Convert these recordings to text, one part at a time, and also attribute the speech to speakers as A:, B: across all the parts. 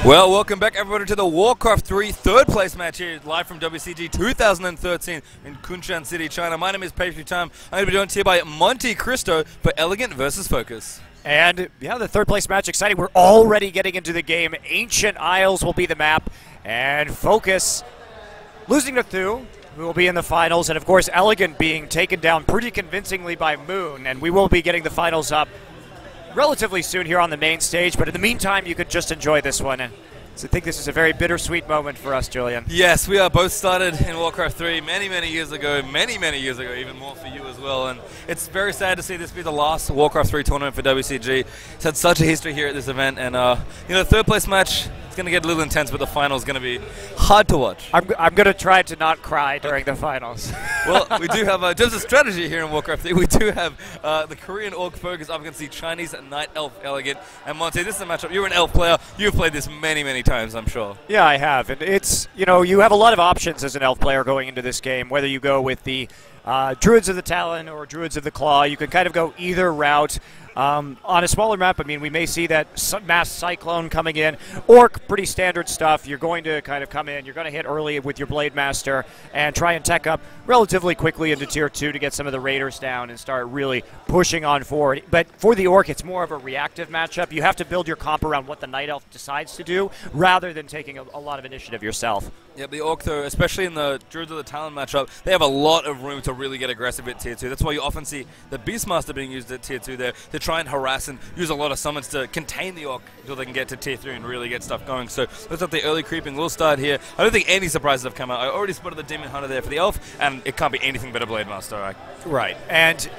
A: Well, welcome back everybody to the Warcraft 3 third place match here, live from WCG 2013 in Kunshan City, China. My name is Patriot Time. I'm going to be joined here by Monte Cristo for EleGaNt versus FoCuS.
B: And yeah, the third place match exciting. We're already getting into the game. Ancient Isles will be the map, and FoCuS losing to Thu, who will be in the finals, and of course EleGaNt being taken down pretty convincingly by Moon, and we will be getting the finals up relatively soon here on the main stage, but in the meantime, you could just enjoy this one. And so I think this is a very bittersweet moment for us, Julian.
A: Yes, we are both started in Warcraft 3 many years ago, many years ago, even more for you as well. And it's very sad to see this be the last Warcraft 3 tournament for WCG. It's had such a history here at this event, and you know, the third place match, it's going to get a little intense, but the final is going to be hard to watch.
B: I'm going to try to not cry during the finals.
A: Well, we do have just a strategy here in Warcraft 3. We do have the Korean Orc FoCuS up against the Chinese Night Elf EleGaNt. And Monte, this is a matchup. You're an Elf player. You've played this many times, I'm sure.
B: Yeah, I have. And it's, you know, you have a lot of options as an Elf player going into this game, whether you go with the Druids of the Talon or Druids of the Claw. You can kind of go either route. On a smaller map, I mean, we may see that mass cyclone coming in. Orc, pretty standard stuff. You're going to kind of come in. You're going to hit early with your Blade Master and try and tech up relatively quickly into Tier 2 to get some of the Raiders down and start really pushing on forward. But for the Orc, it's more of a reactive matchup. You have to build your comp around what the Night Elf decides to do rather than taking a lot of initiative yourself.
A: Yeah, the Orc, though, especially in the Druids of the Talon matchup, they have a lot of room to really get aggressive at Tier 2. That's why you often see the Beastmaster being used at Tier 2 there to try and harass and use a lot of summons to contain the Orc until they can get to Tier 3 and really get stuff going. So looks like the early creeping will start here. I don't think any surprises have come out. I already spotted the Demon Hunter there for the Elf, and it can't be anything but a Blade Master.
B: Right. And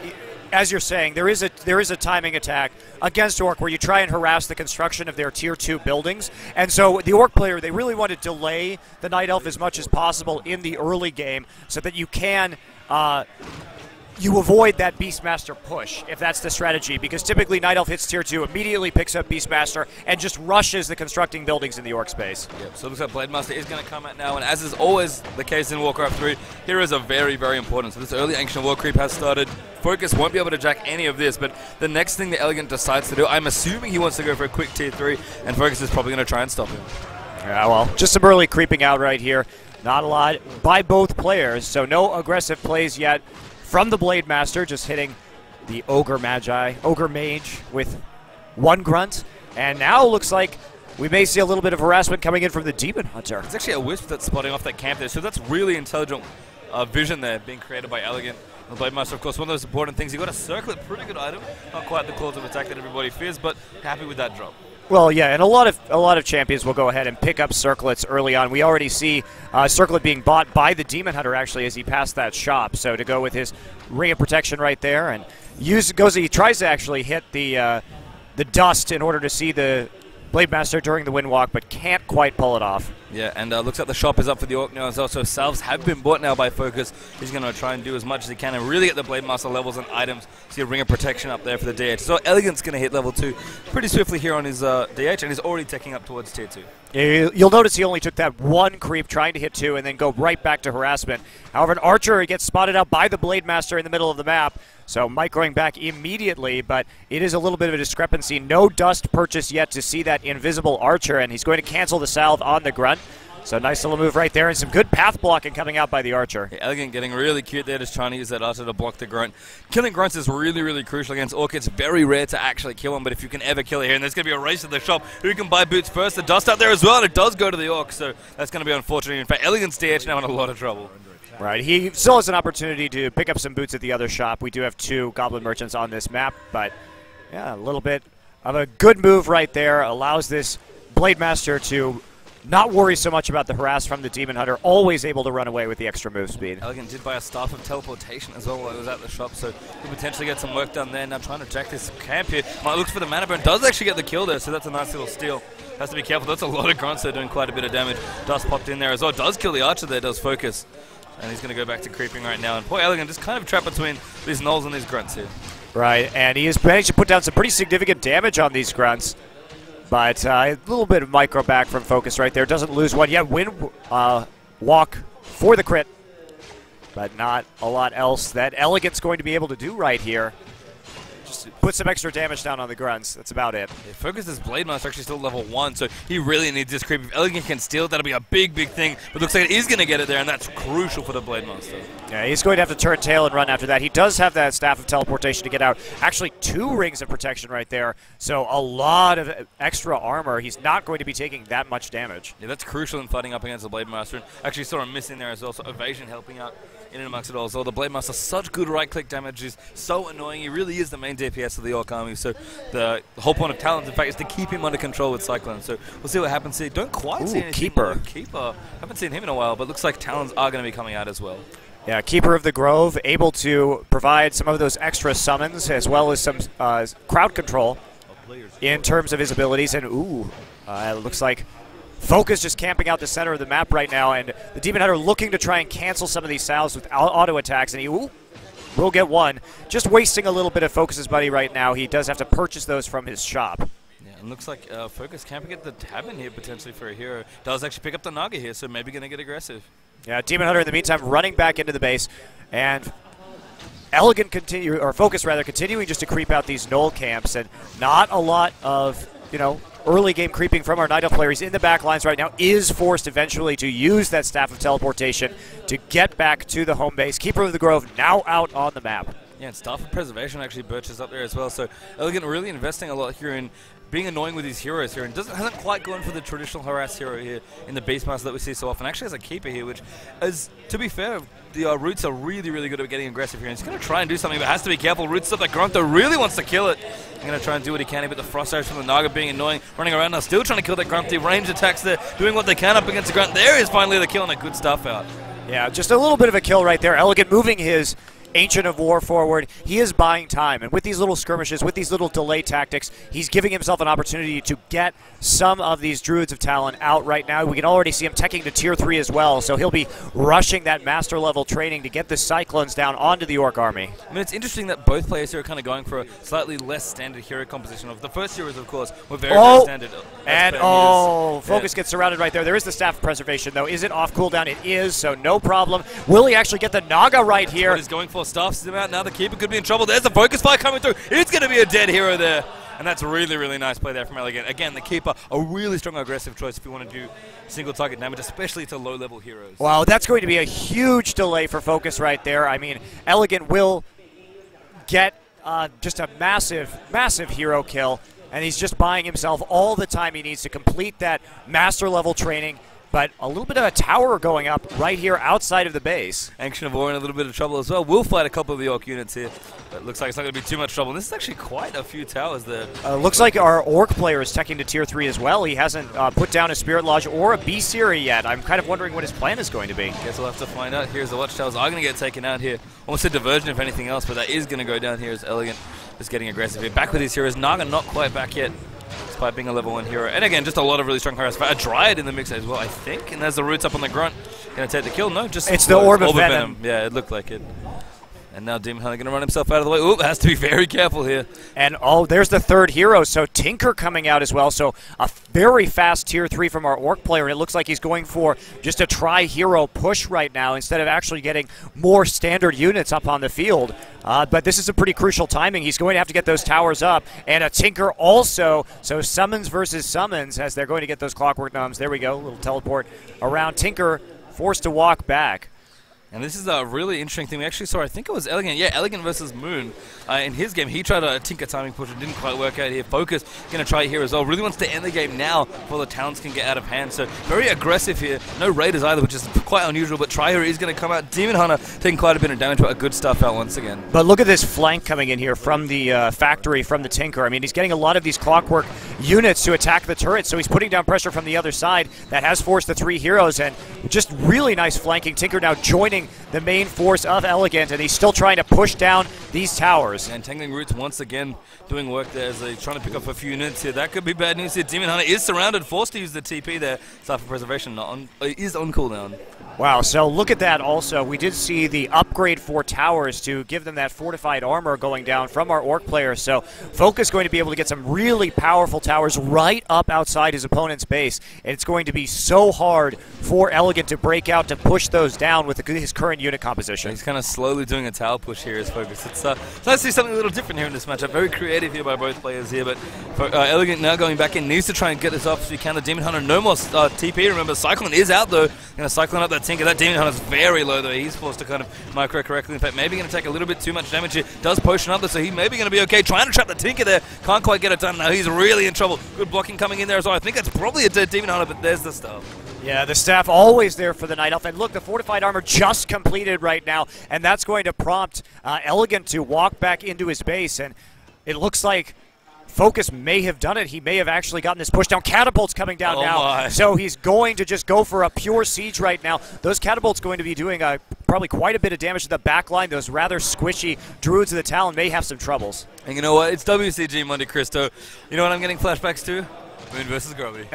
B: as you're saying, there is a timing attack against Orc where you try and harass the construction of their Tier 2 buildings. And so the Orc player, they really want to delay the Night Elf as much as possible in the early game so that you can you avoid that Beastmaster push, if that's the strategy, because typically Night Elf hits Tier 2, immediately picks up Beastmaster, and just rushes the constructing buildings in the Orc space.
A: Yep, so it looks like Blade Master is going to come out now, and as is always the case in Warcraft 3, heroes are very important. So this early Ancient War creep has started. FoCuS won't be able to jack any of this, but the next thing the EleGaNt decides to do, I'm assuming he wants to go for a quick Tier 3, and FoCuS is probably going to try and stop him.
B: Yeah, well, just some early creeping out right here. Not a lot by both players, so no aggressive plays yet from the Blade Master, just hitting the Ogre Mage with one grunt. And now it looks like we may see a little bit of harassment coming in from the Demon Hunter.
A: It's actually a Wisp that's spotting off that camp there, so that's really intelligent vision there being created by EleGaNt. The Blade Master, of course, one of those important things. You got a circlet, pretty good item. Not quite the claws of attack that everybody fears, but happy with that drop.
B: Well, yeah, and a lot of champions will go ahead and pick up circlets early on. We already see circlet being bought by the Demon Hunter actually as he passed that shop. So to go with his Ring of Protection right there and he tries to actually hit the dust in order to see the Blade Master during the Windwalk, but can't quite pull it off.
A: Yeah, and looks like the shop is up for the Orc now as well. So salves have been bought now by FoCuS. He's going to try and do as much as he can and really get the Blade Master levels and items. See a Ring of Protection up there for the DH. So EleGaNt's going to hit level 2 pretty swiftly here on his DH, and he's already taking up towards Tier 2.
B: You'll notice he only took that one creep trying to hit 2 and then go right back to harassment. However, an Archer gets spotted out by the Blade Master in the middle of the map. So Mike going back immediately, but it is a little bit of a discrepancy. No dust purchase yet to see that invisible Archer, and he's going to cancel the salve on the grunt. So nice little move right there, and some good path blocking coming out by the Archer.
A: Yeah, EleGaNt getting really cute there, just trying to use that Archer to block the grunt. Killing grunts is really crucial against Orc. It's very rare to actually kill him, but if you can ever kill it here, and there's going to be a race to the shop, who can buy boots first? The dust out there as well, and it does go to the Orc, so that's going to be unfortunate. In fact, EleGaNt's DH now in a lot of trouble.
B: Right, he still has an opportunity to pick up some boots at the other shop. We do have 2 Goblin Merchants on this map, but yeah, a little bit of a good move right there. Allows this Blade Master to not worry so much about the harass from the Demon Hunter, always able to run away with the extra move speed.
A: EleGaNt did buy a Staff of Teleportation as well while he was at the shop, so he'll potentially get some work done there. Now trying to jack this camp here. Might look for the mana burn, does actually get the kill there, so that's a nice little steal. Has to be careful, that's a lot of grunts there doing quite a bit of damage. Dust popped in there as well, does kill the archer there, does FoCuS. And he's going to go back to creeping right now. And poor EleGaNt just kind of trapped between these gnolls and these grunts here.
B: Right, and he has managed to put down some pretty significant damage on these grunts. But a little bit of micro back from FoCuS right there. Doesn't lose one yet. Walk for the crit. But not a lot else that EleGaNt's going to be able to do right here. Just put some extra damage down on the grunts. That's about it.
A: Yeah, FoCuS' Blade Master actually still level 1, so he really needs this creep. If EleGaNt can steal it, that'll be a big, big thing. But looks like he's going to get it there, and that's crucial for the Blade Master.
B: Yeah, he's going to have to turn tail and run after that. He does have that Staff of Teleportation to get out. Actually, 2 rings of protection right there, so a lot of extra armor. He's not going to be taking that much damage.
A: Yeah, that's crucial in fighting up against the Blade Master. Actually saw him missing there as well, so evasion helping out in and amongst it all. So the Blade Master, such good right-click damage, is so annoying. He really is the main DPS of the Orc army, so the whole point of Talons, in fact, is to keep him under control with Cyclone. So we'll see what happens here. Don't quite see anything.
B: Keeper.
A: Keeper. Haven't seen him in a while, but looks like Talons are going to be coming out as well.
B: Yeah, Keeper of the Grove, able to provide some of those extra summons as well as some crowd control in terms of his abilities. And it looks like FoCuS just camping out the center of the map right now, and the Demon Hunter looking to try and cancel some of these salves with auto attacks, and he will get one. Just wasting a little bit of FoCuS' buddy right now. He does have to purchase those from his shop.
A: Yeah, and looks like FoCuS camping at the Tavern here potentially for a hero. Does actually pick up the Naga here, so maybe going to get aggressive. Yeah,
B: Demon Hunter in the meantime running back into the base, and EleGaNt FoCuS continuing just to creep out these Gnoll camps, and not a lot of, early game creeping from our Night Elf player. He's in the back lines right now, is forced eventually to use that Staff of Teleportation to get back to the home base. Keeper of the Grove now out on the map.
A: Yeah, and Staff of Preservation actually birches up there as well, so EleGaNt really investing a lot here in being annoying with these heroes here, and hasn't quite gone for the traditional harass hero here in the Beastmaster that we see so often. Actually has a keeper here, which is, to be fair, the Roots are really, really good at getting aggressive here. And he's going to try and do something, but has to be careful. Roots up that Grunt, though, really wants to kill it. He's going to try and do what he can here, but the Frost Arrows from the Naga being annoying, running around now, still trying to kill that Grunt. The range attacks there, doing what they can up against the Grunt. There is finally the kill and a good stuff out.
B: Yeah, just a little bit of a kill right there. EleGaNt moving his Ancient of War forward. He is buying time, and with these little skirmishes, with these little delay tactics, he's giving himself an opportunity to get some of these Druids of Talon out right now. We can already see him teching to Tier 3 as well, so he'll be rushing that Master level training to get the Cyclones down onto the Orc army.
A: I mean, it's interesting that both players here are kind of going for a slightly less standard hero composition. Of the first heroes, of course, were very, very standard.
B: And FoCuS gets surrounded right there. There is the Staff of Preservation, though. Is it off cooldown? It is, so no problem. Will he actually get the Naga right here?
A: What he's going for, stuffs him out. Now the Keeper could be in trouble. There's the FoCuS fire coming through. It's going to be a dead hero there. And that's really, really nice play there from EleGaNt. Again, the Keeper, a really strong aggressive choice if you want to do single target damage, especially to low-level heroes.
B: Wow, that's going to be a huge delay for FoCuS right there. I mean, EleGaNt will get just a massive, massive hero kill, and he's just buying himself all the time he needs to complete that Master level training. But a little bit of a tower going up right here outside of the base.
A: Ancient of War in a little bit of trouble as well. We'll fight a couple of the Orc units here. But it looks like it's not going to be too much trouble. And this is actually quite a few towers there.
B: Looks like our Orc player is teching to Tier 3 as well. He hasn't put down a Spirit Lodge or a Beast-Seer yet. I'm kind of wondering what his plan is going to be.
A: Guess we'll have to find out. Here's the Watchtowers are going to get taken out here. Almost a diversion if anything else, but that is going to go down here as EleGaNt is getting aggressive here. Back with his heroes. Naga not quite back yet, despite being a level 1 hero. And again, just a lot of really strong harass. A Dryad in the mix as well, I think. And there's the Roots up on the Grunt. Going to take the kill? No, just...
B: It's the Orb of Venom.
A: Yeah, it looked like it. And now Demon Hunter going to run himself out of the way. Ooh, has to be very careful here.
B: And there's the third hero. So Tinker coming out as well. So a very fast Tier 3 from our Orc player. And it looks like he's going for just a tri-hero push right now instead of actually getting more standard units up on the field. But this is a pretty crucial timing. He's going to have to get those towers up. And a Tinker also. So summons versus summons as they're going to get those Clockwork Gnomes. There we go. A little teleport around. Tinker forced to walk back.
A: And this is a really interesting thing. We actually saw, I think it was EleGaNt. Yeah, EleGaNt versus Moon. In his game, he tried a tinker timing push. It didn't quite work out here. FoCuS going to try it here as well. Really wants to end the game now before the Talons can get out of hand. So very aggressive here. No Raiders either, which is quite unusual. But Tryhero is going to come out. Demon Hunter taking quite a bit of damage, but a good stuff out once again.
B: But look at this flank coming in here from the factory, from the Tinker. I mean, he's getting a lot of these clockwork units to attack the turret, so he's putting down pressure from the other side. That has forced the 3 heroes, and just really nice flanking. Tinker now joining the main force of EleGaNt, and he's still trying to push down these towers.
A: And Tangling Roots once again doing work there as they're trying to pick up a few units here. That could be bad news here. Demon Hunter is surrounded, forced to use the TP there. Suffer Preservation is on cooldown.
B: Wow, so look at that also. We did see the upgrade for towers to give them that fortified armor going down from our Orc player. So FoCuS going to be able to get some really powerful towers right up outside his opponent's base. And it's going to be so hard for EleGaNt to break out, to push those down with his current unit composition.
A: He's kind of slowly doing a tower push here as FoCuS. It's nice to see something a little different here in this matchup. Very creative here by both players here. But EleGaNt now going back in, needs to try and get this off if he can. The Demon Hunter, no more TP. Remember, Cyclone is out though. Going to Cyclone up that Tinker. That Demon Hunter's very low though. He's forced to kind of micro correctly. In fact, maybe going to take a little bit too much damage here. Does potion up there, so he may be going to be okay. Trying to trap the Tinker there. Can't quite get it done. Now he's really in trouble. Good blocking coming in there as well. I think that's probably a dead Demon Hunter, but there's the stuff.
B: Yeah, the staff always there for the Night Elf. And look, the fortified armor just completed right now, and that's going to prompt EleGaNt to walk back into his base. And it looks like FoCuS may have done it. He may have actually gotten this push down. Catapults coming down now.
A: My.
B: So he's going to just go for a pure siege right now. Those catapults going to be doing probably quite a bit of damage to the back line. Those rather squishy Druids of the Talon may have some troubles.
A: And you know what? It's WCG Monte Cristo. You know what I'm getting flashbacks to? Moon versus Gravity.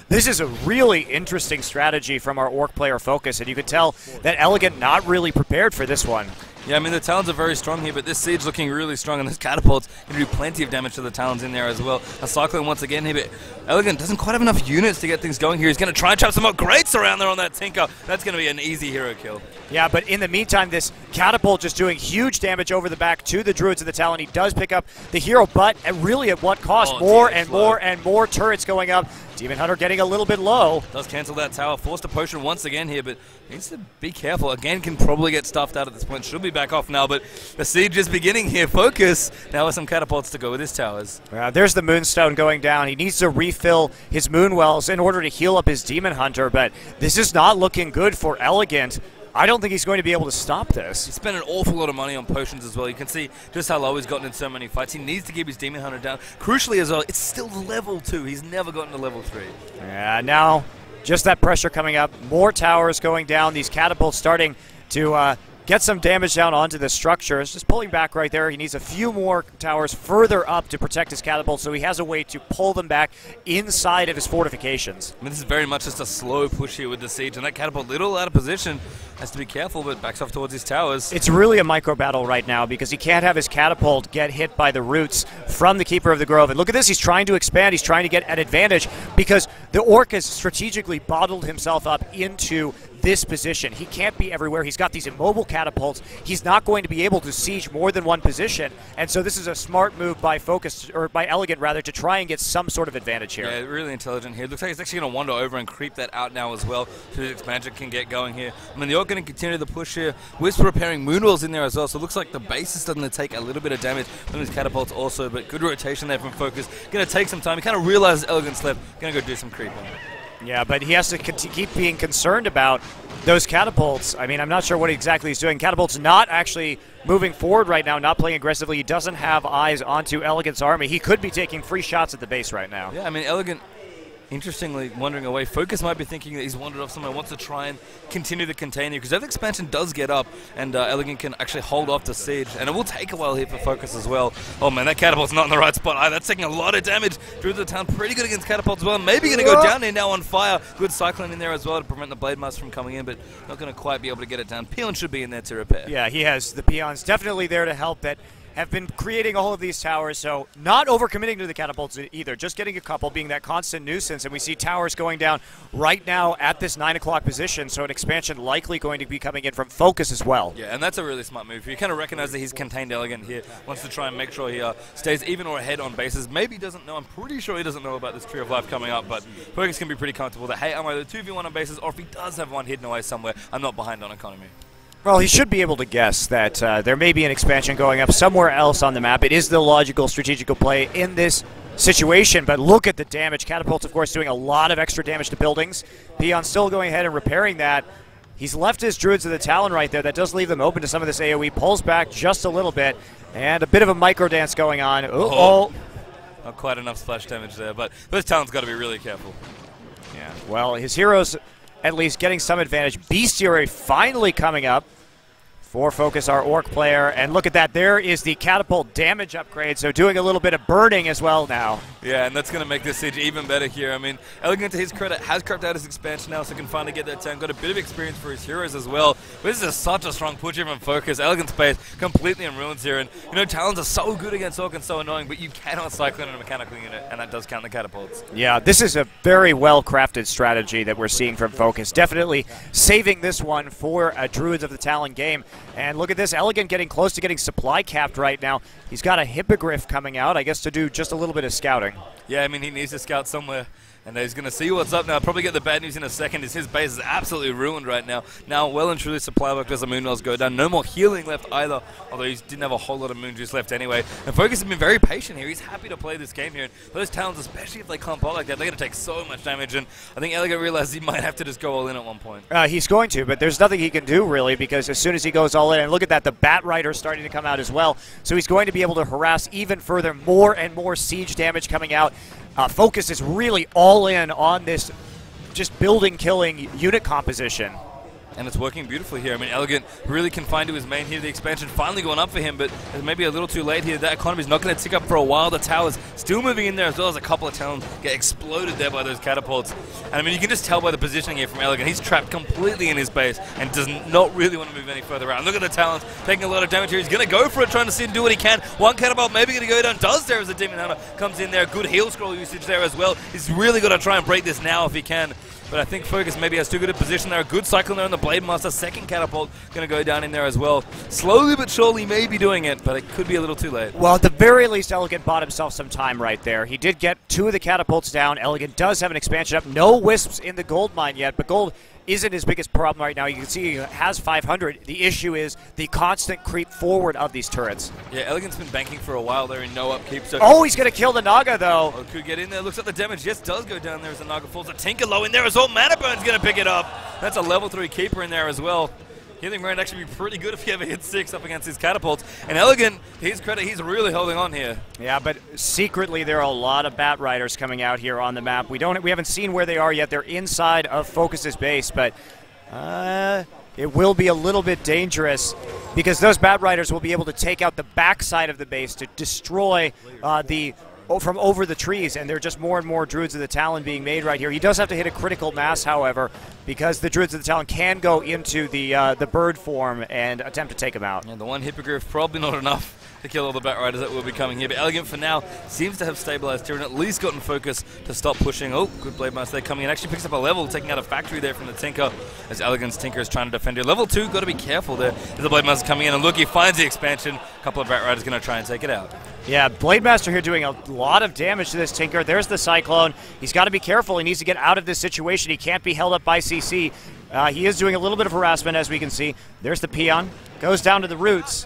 B: This is a really interesting strategy from our Orc player FoCuS, and you could tell that EleGaNt not really prepared for this one.
A: Yeah, I mean, the Talons are very strong here, but this Siege looking really strong, and this Catapult's going to do plenty of damage to the Talons in there as well. A Cyclone once again here, but EleGaNt doesn't quite have enough units to get things going here. He's going to try and trap some more Greats around there on that Tinker. That's going to be an easy hero kill. Yeah,
B: but in the meantime, this Catapult just doing huge damage over the back to the Druids of the Talon. He does pick up the hero, but really at what cost? More and more and more turrets going up. Demon Hunter getting a little bit low.
A: Does cancel that tower. Forced a potion once again here, but needs to be careful. Again, can probably get stuffed out at this point. Should be back off now, but the siege is beginning here. FoCuS now with some catapults to go with his towers.
B: There's the Moonstone going down. He needs to refill his Moonwells in order to heal up his Demon Hunter, but this is not looking good for EleGaNt. I don't think he's going to be able to stop this.
A: He spent an awful lot of money on potions as well. You can see just how low he's gotten in so many fights. He needs to keep his Demon Hunter down. Crucially as well, it's still level 2. He's never gotten to level 3.
B: Yeah, now just that pressure coming up. More towers going down. These catapults starting to get some damage down onto the structures. Just pulling back right there. He needs a few more towers further up to protect his catapult, so he has a way to pull them back inside of his fortifications.
A: I mean, this is very much just a slow push here with the siege, and that catapult little out of position. Has to be careful, but backs off towards his towers.
B: It's really a micro battle right now because he can't have his catapult get hit by the roots from the Keeper of the Grove. And look at this, he's trying to expand, he's trying to get an advantage because the Orc has strategically bottled himself up into this position. He can't be everywhere. He's got these immobile catapults. He's not going to be able to siege more than one position. And so this is a smart move by FoCuS, or by EleGaNt rather, to try and get some sort of advantage here.
A: Yeah, really intelligent here. Looks like he's actually going to wander over and creep that out now as well so his expansion can get going here. I mean, the Orc going to continue the push here. Wisp repairing Moonwells in there as well, so it looks like the base is starting to take a little bit of damage from his catapults also, but good rotation there from FoCuS. Going to take some time. He kind of realizes EleGaNt's left. Going to go do some creeping.
B: Yeah, but he has to keep being concerned about those catapults. I mean, I'm not sure what exactly he's doing. Catapult's not actually moving forward right now, not playing aggressively. He doesn't have eyes onto EleGaNt's army. He could be taking free shots at the base right now.
A: Yeah, I mean, EleGaNt, interestingly, wandering away. FoCuS might be thinking that he's wandered off somewhere, wants to try and continue the container, because that expansion does get up, and EleGaNt can actually hold off the siege, and it will take a while here for FoCuS as well. Oh man, that catapult's not in the right spot either. That's taking a lot of damage. Druids of the Town pretty good against catapults as well. Maybe going to go down here now on fire. Good Cyclone in there as well to prevent the Blade Master from coming in, but not going to quite be able to get it down. Peon should be in there to repair.
B: Yeah, he has the peons definitely there to help. That have been creating all of these towers, so not overcommitting to the catapults either, just getting a couple, being that constant nuisance, and we see towers going down right now at this 9 o'clock position, so an expansion likely going to be coming in from FoCuS as well.
A: Yeah, and that's a really smart move. You kind of recognize that he's contained EleGaNt here, wants to try and make sure he stays even or ahead on bases. Maybe he doesn't know, I'm pretty sure he doesn't know about this Tree of Life coming up, but FoCuS can be pretty comfortable that, hey, I'm either 2v1 on bases, or if he does have one hidden away somewhere, I'm not behind on economy.
B: Well, he should be able to guess that there may be an expansion going up somewhere else on the map. It is the logical, strategical play in this situation, but look at the damage. Catapults, of course, doing a lot of extra damage to buildings. Peon still going ahead and repairing that. He's left his Druids of the Talon right there. That does leave them open to some of this AoE. Pulls back just a little bit, and a bit of a micro dance going on. Uh-oh.
A: Not quite enough splash damage there, but those Talons got to be really careful.
B: Yeah, well, his heroes at least getting some advantage. Bestiary finally coming up for FoCuS, our Orc player. And look at that, there is the catapult damage upgrade, so doing a little bit of burning as well now.
A: Yeah, and that's going to make this siege even better here. I mean, EleGaNt, to his credit, has crept out his expansion now, so can finally get that turn. Got a bit of experience for his heroes as well. But this is such a strong push here from FoCuS. EleGaNt's base completely in ruins here. And, you know, Talons are so good against Orc and so annoying, but you cannot cycle in a mechanical unit, and that does count the catapults.
B: Yeah, this is a very well-crafted strategy that we're seeing from FoCuS. Definitely saving this one for a Druids of the Talon game. And look at this, EleGaNt getting close to getting supply capped right now. He's got a Hippogriff coming out, I guess, to do just a little bit of scouting.
A: Yeah, I mean, he needs to scout somewhere, and he's going to see what's up now. Probably get the bad news in a second, is his base is absolutely ruined right now. Now, well and truly, supply work does the Moonwells go down. No more healing left either, although he didn't have a whole lot of Moon Juice left anyway. And FoCuS has been very patient here. He's happy to play this game here. And those Talons, especially if they can't pot like that, they're going to take so much damage. And I think EleGaNt realized he might have to just go all in at one point.
B: He's going to, but there's nothing he can do, really, because as soon as he goes all in, and look at that, the Bat Rider starting to come out as well. So he's going to be able to harass even further, more and more siege damage coming out. FoCuS is really all in on this just building-killing unit composition.
A: And it's working beautifully here. I mean, EleGaNt really confined to his main here. The expansion finally going up for him, but it's maybe a little too late here. That economy is not going to tick up for a while. The towers still moving in there, as well as a couple of Talons get exploded there by those catapults. And I mean, you can just tell by the positioning here from EleGaNt. He's trapped completely in his base and does not really want to move any further out. And look at the Talons taking a lot of damage here. He's going to go for it, trying to see and do what he can. One catapult maybe going to go down. Does there as the Demon Hunter comes in there. Good heal scroll usage there as well. He's really got to try and break this now if he can. But I think FoCuS maybe has too good a position there. A good cycle there on the Blade Master. Second catapult going to go down in there as well. Slowly but surely may be doing it, but it could be a little too late.
B: Well, at the very least, EleGaNt bought himself some time right there. He did get 2 of the catapults down. EleGaNt does have an expansion up. No Wisps in the gold mine yet, but gold isn't his biggest problem right now. You can see he has 500. The issue is the constant creep forward of these turrets.
A: Yeah, EleGaNt's been banking for a while there in no upkeep. So
B: oh, he's going to kill the Naga, though.
A: Oh, could get in there. Looks like the damage just does go down there as the Naga falls. A Tinker low in there as well. Mana Burn's going to pick it up. That's a level 3 keeper in there as well. Healing Rain actually be pretty good if he ever hits 6 up against his catapults. And EleGaNt, to his credit, he's really holding on here. Yeah,
B: but secretly there are a lot of Bat Riders coming out here on the map. We haven't seen where they are yet. They're inside of FoCuS's base, but it will be a little bit dangerous because those Bat Riders will be able to take out the backside of the base to destroy from over the trees, and there are just more and more Druids of the Talon being made right here. He does have to hit a critical mass, however, because the Druids of the Talon can go into the bird form and attempt to take him out.
A: And the one Hippogriff probably not enough to kill all the Bat Riders that will be coming here. But EleGaNt, for now, seems to have stabilized here and at least gotten FoCuS to stop pushing. Oh, good Blade Master there coming in. Actually picks up a level, taking out a factory there from the Tinker as EleGaNt's Tinker is trying to defend here. Level 2, got to be careful there as the Blade Master coming in. And look, he finds the expansion. A couple of Bat Riders going to try and take it out.
B: Yeah, Blade Master here doing a lot of damage to this Tinker. There's the Cyclone. He's got to be careful. He needs to get out of this situation. He can't be held up by CC. He is doing a little bit of harassment, as we can see. There's the Peon. Goes down to the roots.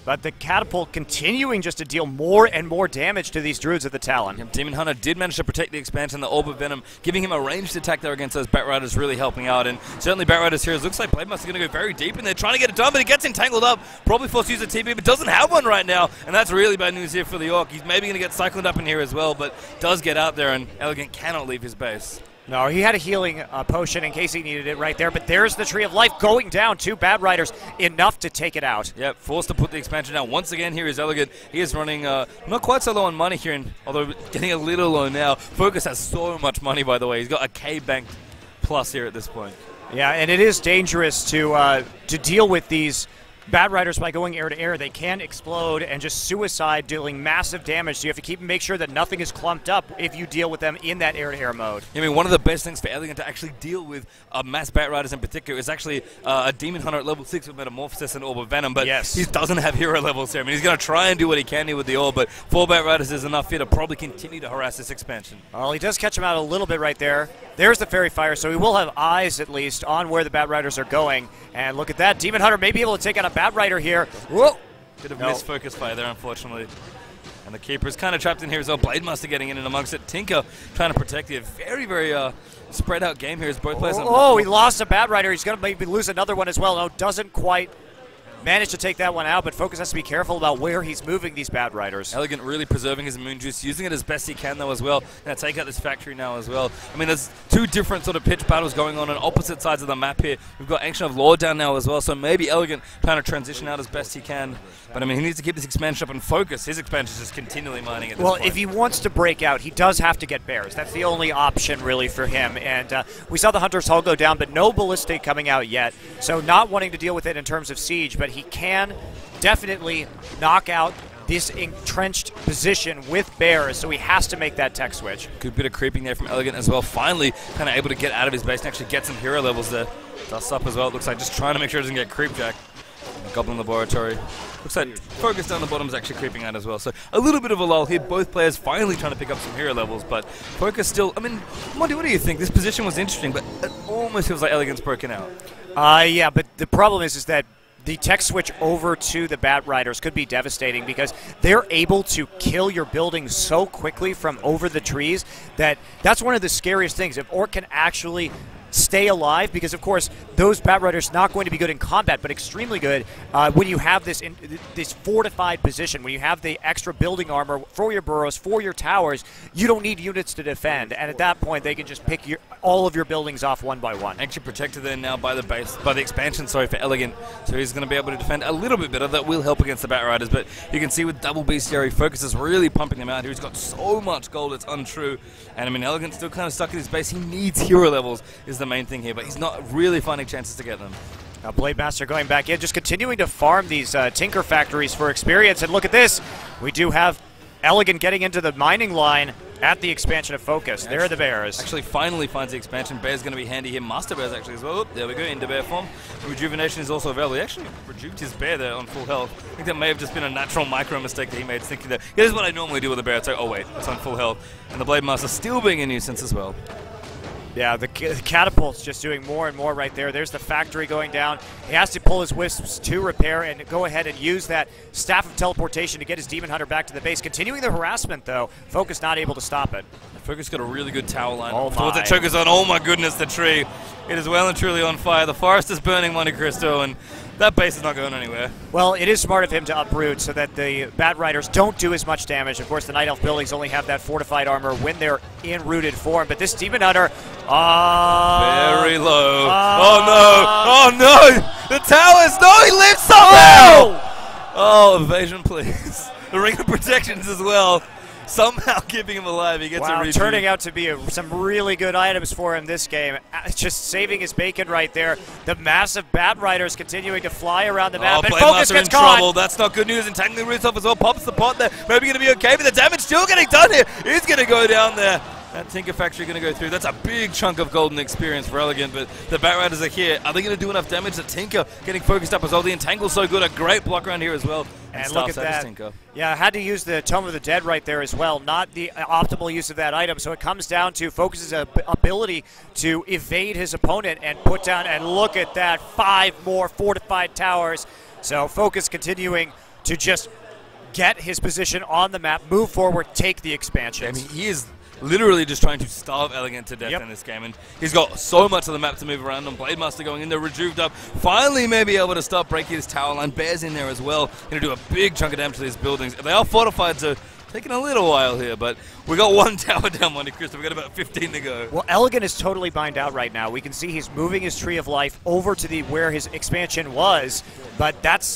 B: But the catapult continuing just to deal more and more damage to these Druids of the Talon.
A: Demon Hunter did manage to protect the expansion, the Orb of Venom, giving him a ranged attack there against those Bat Riders, really helping out. And certainly Bat Riders here, it looks like Blade Master is going to go very deep in there, trying to get it done, but he gets entangled up. Probably forced to use a TP, but doesn't have one right now. And that's really bad news here for the Orc. He's maybe going to get cycled up in here as well, but does get out there, and EleGaNt cannot leave his base.
B: No, he had a healing potion in case he needed it right there, but there's the Tree of Life going down. 2 Bat Riders, enough to take it out.
A: Yep, forced to put the expansion down. Once again, here is EleGaNt. He is running not quite so low on money here, although getting a little low now. FoCuS has so much money, by the way. He's got a K banked plus here at this point.
B: Yeah, and it is dangerous to deal with these Bat Riders, by going air to air, they can explode and just suicide, dealing massive damage. So you have to make sure that nothing is clumped up if you deal with them in that air to air mode.
A: I mean, one of the best things for EleGaNt to actually deal with mass Bat Riders in particular is actually a Demon Hunter at level 6 with Metamorphosis and Orb of Venom, but he doesn't have hero levels here. I mean, he's going to try and do what he can here with the Orb, but 4 Bat Riders is enough here to probably continue to harass this expansion.
B: Well, he does catch him out a little bit right there. There's the Fairy Fire, so he will have eyes at least on where the Bat Riders are going. And look at that, Demon Hunter may be able to take out a Bat Rider here. Whoa!
A: Bit of missed focus fire there, unfortunately. And the Keeper is kind of trapped in here as well. Blademaster getting in and amongst it. Tinker trying to protect it. Very, very spread out game here as both players.
B: Oh, he lost a Bat Rider. He's going to maybe lose another one as well. No, doesn't quite managed to take that one out, but FoCuS has to be careful about where he's moving these Bat Riders.
A: EleGaNt really preserving his Moon Juice, using it as best he can though as well. Going to take out this factory now as well. I mean, there's two different sort of pitch battles going on opposite sides of the map here. We've got Ancient of Lore down now as well, so maybe EleGaNt trying to transition out as best he can. But I mean, he needs to keep this expansion up and FoCuS. His expansion is just continually mining at this point.
B: If he wants to break out, he does have to get bears. That's the only option really for him. And we saw the Hunter's Hull go down, but no Ballistic coming out yet. So not wanting to deal with it in terms of siege, but he can definitely knock out this entrenched position with bears, so he has to make that tech switch.
A: Good bit of creeping there from EleGaNt as well. Finally kind of able to get out of his base and actually get some hero levels there. Dust up as well. It looks like just trying to make sure it doesn't get creepjacked. Goblin Laboratory. Looks like FoCuS down the bottom is actually creeping out as well. So a little bit of a lull here. Both players finally trying to pick up some hero levels, but FoCuS still, I mean, Monty, what do you think? This position was interesting, but it almost feels like EleGaNt's broken out.
B: Yeah, but the problem is that the tech switch over to the Bat Riders could be devastating because they're able to kill your building so quickly from over the trees that's one of the scariest things. If Orc can actually stay alive, because of course those Bat Riders not going to be good in combat, but extremely good when you have this fortified position, when you have the extra building armor for your burrows, for your towers. You don't need units to defend, and at that point they can just pick all of your buildings off one by one.
A: Actually protected there now by the expansion, for EleGaNt, so he's going to be able to defend a little bit better. That will help against the Bat Riders, but you can see with double bestiary, FoCuS is really pumping them out here. He's got so much gold, it's untrue, and I mean EleGaNt's still kind of stuck in his base. He needs hero levels is the main thing here, but he's not really finding chances to get them.
B: Now Blademaster going back in, just continuing to farm these Tinker factories for experience, and look at this. We do have EleGaNt getting into the mining line at the expansion of FoCuS. There are the bears.
A: Actually finally finds the expansion. Bear's going to be handy here. Master Bear's actually as well. Oop, there we go, into bear form. Rejuvenation is also available. He actually rejuvened his bear there on full health. I think that may have just been a natural micro mistake that he made, thinking that here's what I normally do with a bear. It's like, oh wait, it's on full health. And the Blademaster still being a nuisance as well.
B: Yeah, the catapult's just doing more and more right there. There's the factory going down. He has to pull his wisps to repair and go ahead and use that Staff of Teleportation to get his Demon Hunter back to the base. Continuing the harassment, though. FoCuS not able to stop it.
A: FoCuS got a really good tower line.
B: Oh
A: towards the chokers on. Oh my goodness, the tree. It is well and truly on fire. The forest is burning, Monte Cristo, and that base is not going anywhere.
B: Well, it is smart of him to uproot so that the Bat Riders don't do as much damage. Of course, the Night Elf buildings only have that fortified armor when they're in rooted form, but this Demon Hunter,
A: very low. Oh no! Oh no! The towers! No, he lives somehow! Oh, evasion, please. The Ring of Protections as well. Somehow keeping him alive. He gets a rejuve.
B: Turning out to be some really good items for him this game. Just saving his bacon right there. The massive Bat Riders continuing to fly around the map.
A: And FoCuS gets caught. Trouble. That's not good news. Entangling roots off as well. Pops the pot there. Maybe going to be okay, but the damage still getting done here. He's going to go down there. That Tinker Factory going to go through. That's a big chunk of golden experience for EleGaNt, but the Bat Riders are here. Are they going to do enough damage? The Tinker getting focused up as well. The Entangle's so good. A great block around here as well.
B: And look at that. Tinker. Yeah, had to use the Tome of the Dead right there as well. Not the optimal use of that item. So it comes down to FoCuS's ability to evade his opponent and put down, and look at that, 5 more fortified towers. So FoCuS continuing to just get his position on the map, move forward, take the expansion.
A: I mean, he is literally just trying to starve EleGaNt to death in this game, and he's got so much of the map to move around on. Blademaster going in there, rejuved up, finally may be able to start breaking his tower line. Bear's in there as well, going to do a big chunk of damage to these buildings. They are fortified, so Taking a little while here, but we got one tower down, Monte Cristo. We got about 15 to go.
B: Well, EleGaNt is totally mined out right now. We can see he's moving his Tree of Life over to where his expansion was, but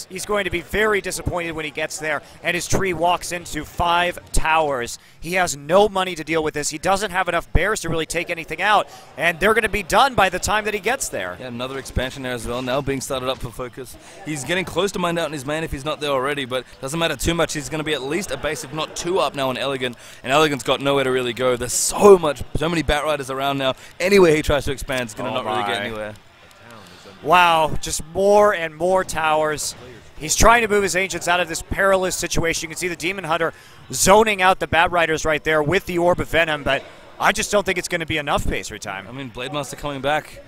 B: he's going to be very disappointed when he gets there, and his tree walks into 5 towers. He has no money to deal with this. He doesn't have enough bears to really take anything out, and they're going to be done by the time that he gets there.
A: Yeah, another expansion there as well, now being started up for FoCuS. He's getting close to mined out in his main if he's not there already, but doesn't matter too much. He's going to be at least a base, if not 2 up now on EleGaNt, and EleGaNt's got nowhere to really go. There's so many Bat Riders around now. Anywhere he tries to expand, he's going to not really get anywhere.
B: Wow, just more and more towers. He's trying to move his Ancients out of this perilous situation. You can see the Demon Hunter zoning out the Bat Riders right there with the Orb of Venom, but I just don't think it's going to be enough pace time.
A: I mean, Blade Master coming back.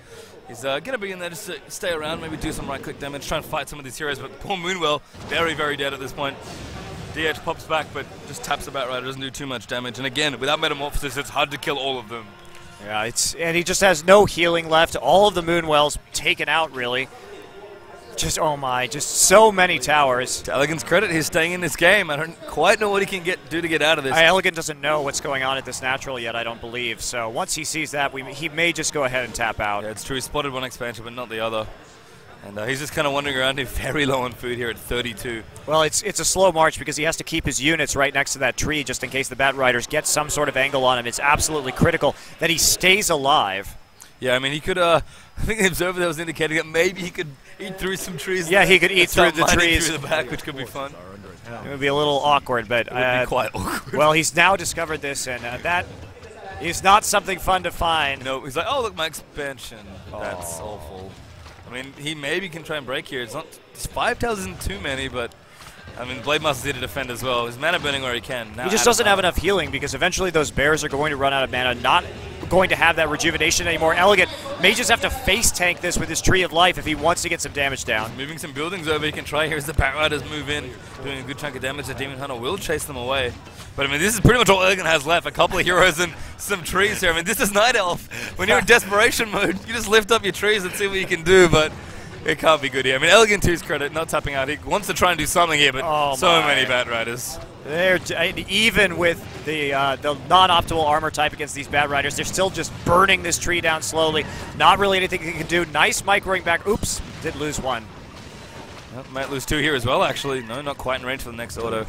A: He's going to be in there just to stay around, maybe do some right-click damage, try and fight some of these heroes, but poor Moonwell, very, very dead at this point. DH pops back, but just taps the Bat Rider, doesn't do too much damage. And again, without Metamorphosis, it's hard to kill all of them.
B: Yeah, and he just has no healing left. All of the Moonwells taken out, really. Just, oh my, just so many towers.
A: To EleGaNt's credit, he's staying in this game. I don't quite know what he can do to get out of this.
B: EleGaNt doesn't know what's going on at this natural yet, I don't believe. So once he sees that, he may just go ahead and tap out.
A: Yeah, it's true. He spotted one expansion, but not the other. And he's just kind of wandering around here, very low on food here at 32.
B: Well, it's a slow march because he has to keep his units right next to that tree just in case the Bat Riders get some sort of angle on him. It's absolutely critical that he stays alive.
A: Yeah, I mean, he could, I think the observer there was indicating that maybe he could eat through some trees.
B: Yeah, he could eat through the trees.
A: Through the back, which could be fun.
B: It would be a little awkward, but...
A: It would be quite awkward.
B: Well, he's now discovered this, and that is not something fun to find.
A: No, he's like, oh, look, my expansion. That's awful. I mean, he maybe can try and break here. It's 5 towers isn't too many, but I mean, Blade Master's here to defend as well. He's mana burning where he can. Now
B: he just doesn't have enough healing because eventually those bears are going to run out of mana, not going to have that rejuvenation anymore. EleGaNt may just have to face tank this with his Tree of Life if he wants to get some damage down.
A: He's moving some buildings over. He can try here as the Bat Riders move in, doing a good chunk of damage. The Demon Hunter will chase them away. But I mean, this is pretty much all EleGaNt has left. A couple of heroes and some trees here. I mean, this is Night Elf. When you're in desperation mode, you just lift up your trees and see what you can do, but it can't be good here. I mean, EleGaNt, to his credit, not tapping out. He wants to try and do something here, but so many Bat Riders.
B: Even with the non-optimal armor type against these Bat Riders, they're still just burning this tree down slowly. Not really anything he can do. Nice microing back. Oops, did lose one.
A: Well, might lose 2 here as well, actually. No, not quite in range for the next auto.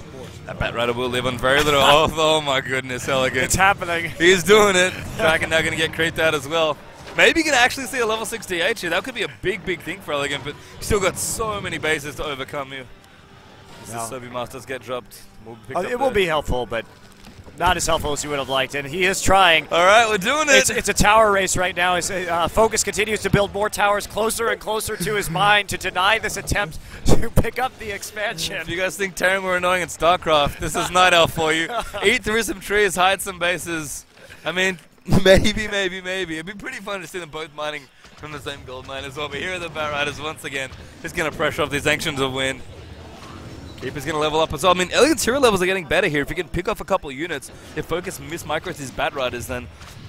A: That Bat Rider will live on very little. Oh my goodness, EleGaNt.
B: It's happening.
A: He's doing it. Dragon now going to get creeped out as well. Maybe you can actually see a level 6 DH here. That could be a big, big thing for EleGaNt, but he's still got so many bases to overcome here. As the Sobi Masters get dropped.
B: It will be helpful, but not as helpful as you would have liked, and he is trying.
A: All right, we're doing it.
B: It's a tower race right now. FoCuS continues to build more towers closer and closer to his mine to deny this attempt to pick up the expansion.
A: If you guys think Terran were annoying in StarCraft, this is Night Elf for you. Eat through some trees, hide some bases. I mean, maybe. It'd be pretty fun to see them both mining from the same gold mine as well. But here are the Bat Riders once again. Just going to pressure off these Ancients of Wind. Keeper's going to level up as well. I mean, EleGaNt's hero levels are getting better here. If he can pick off a couple of units, if FoCuS miss-micros his Bat Riders, then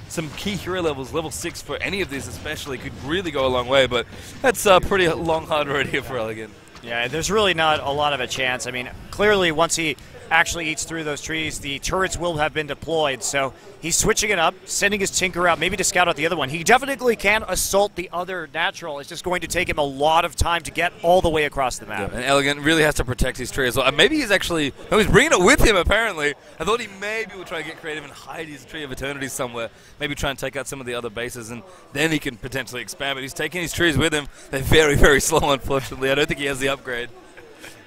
A: some key hero levels, level 6 for any of these especially, could really go a long way. But that's a pretty long, hard road here for EleGaNt.
B: Yeah, there's really not a lot of a chance. I mean, clearly once he actually eats through those trees, the turrets will have been deployed. So he's switching it up, sending his Tinker out, maybe to scout out the other one. He definitely can assault the other natural. It's just going to take him a lot of time to get all the way across the map.
A: Yeah, and EleGaNt really has to protect his tree as well. Maybe he's actually, no, he's bringing it with him apparently. I thought he maybe would try to get creative and hide his Tree of Eternity somewhere. Maybe try and take out some of the other bases and then he can potentially expand. But he's taking his trees with him. They're very, very slow, unfortunately. I don't think he has the upgrade.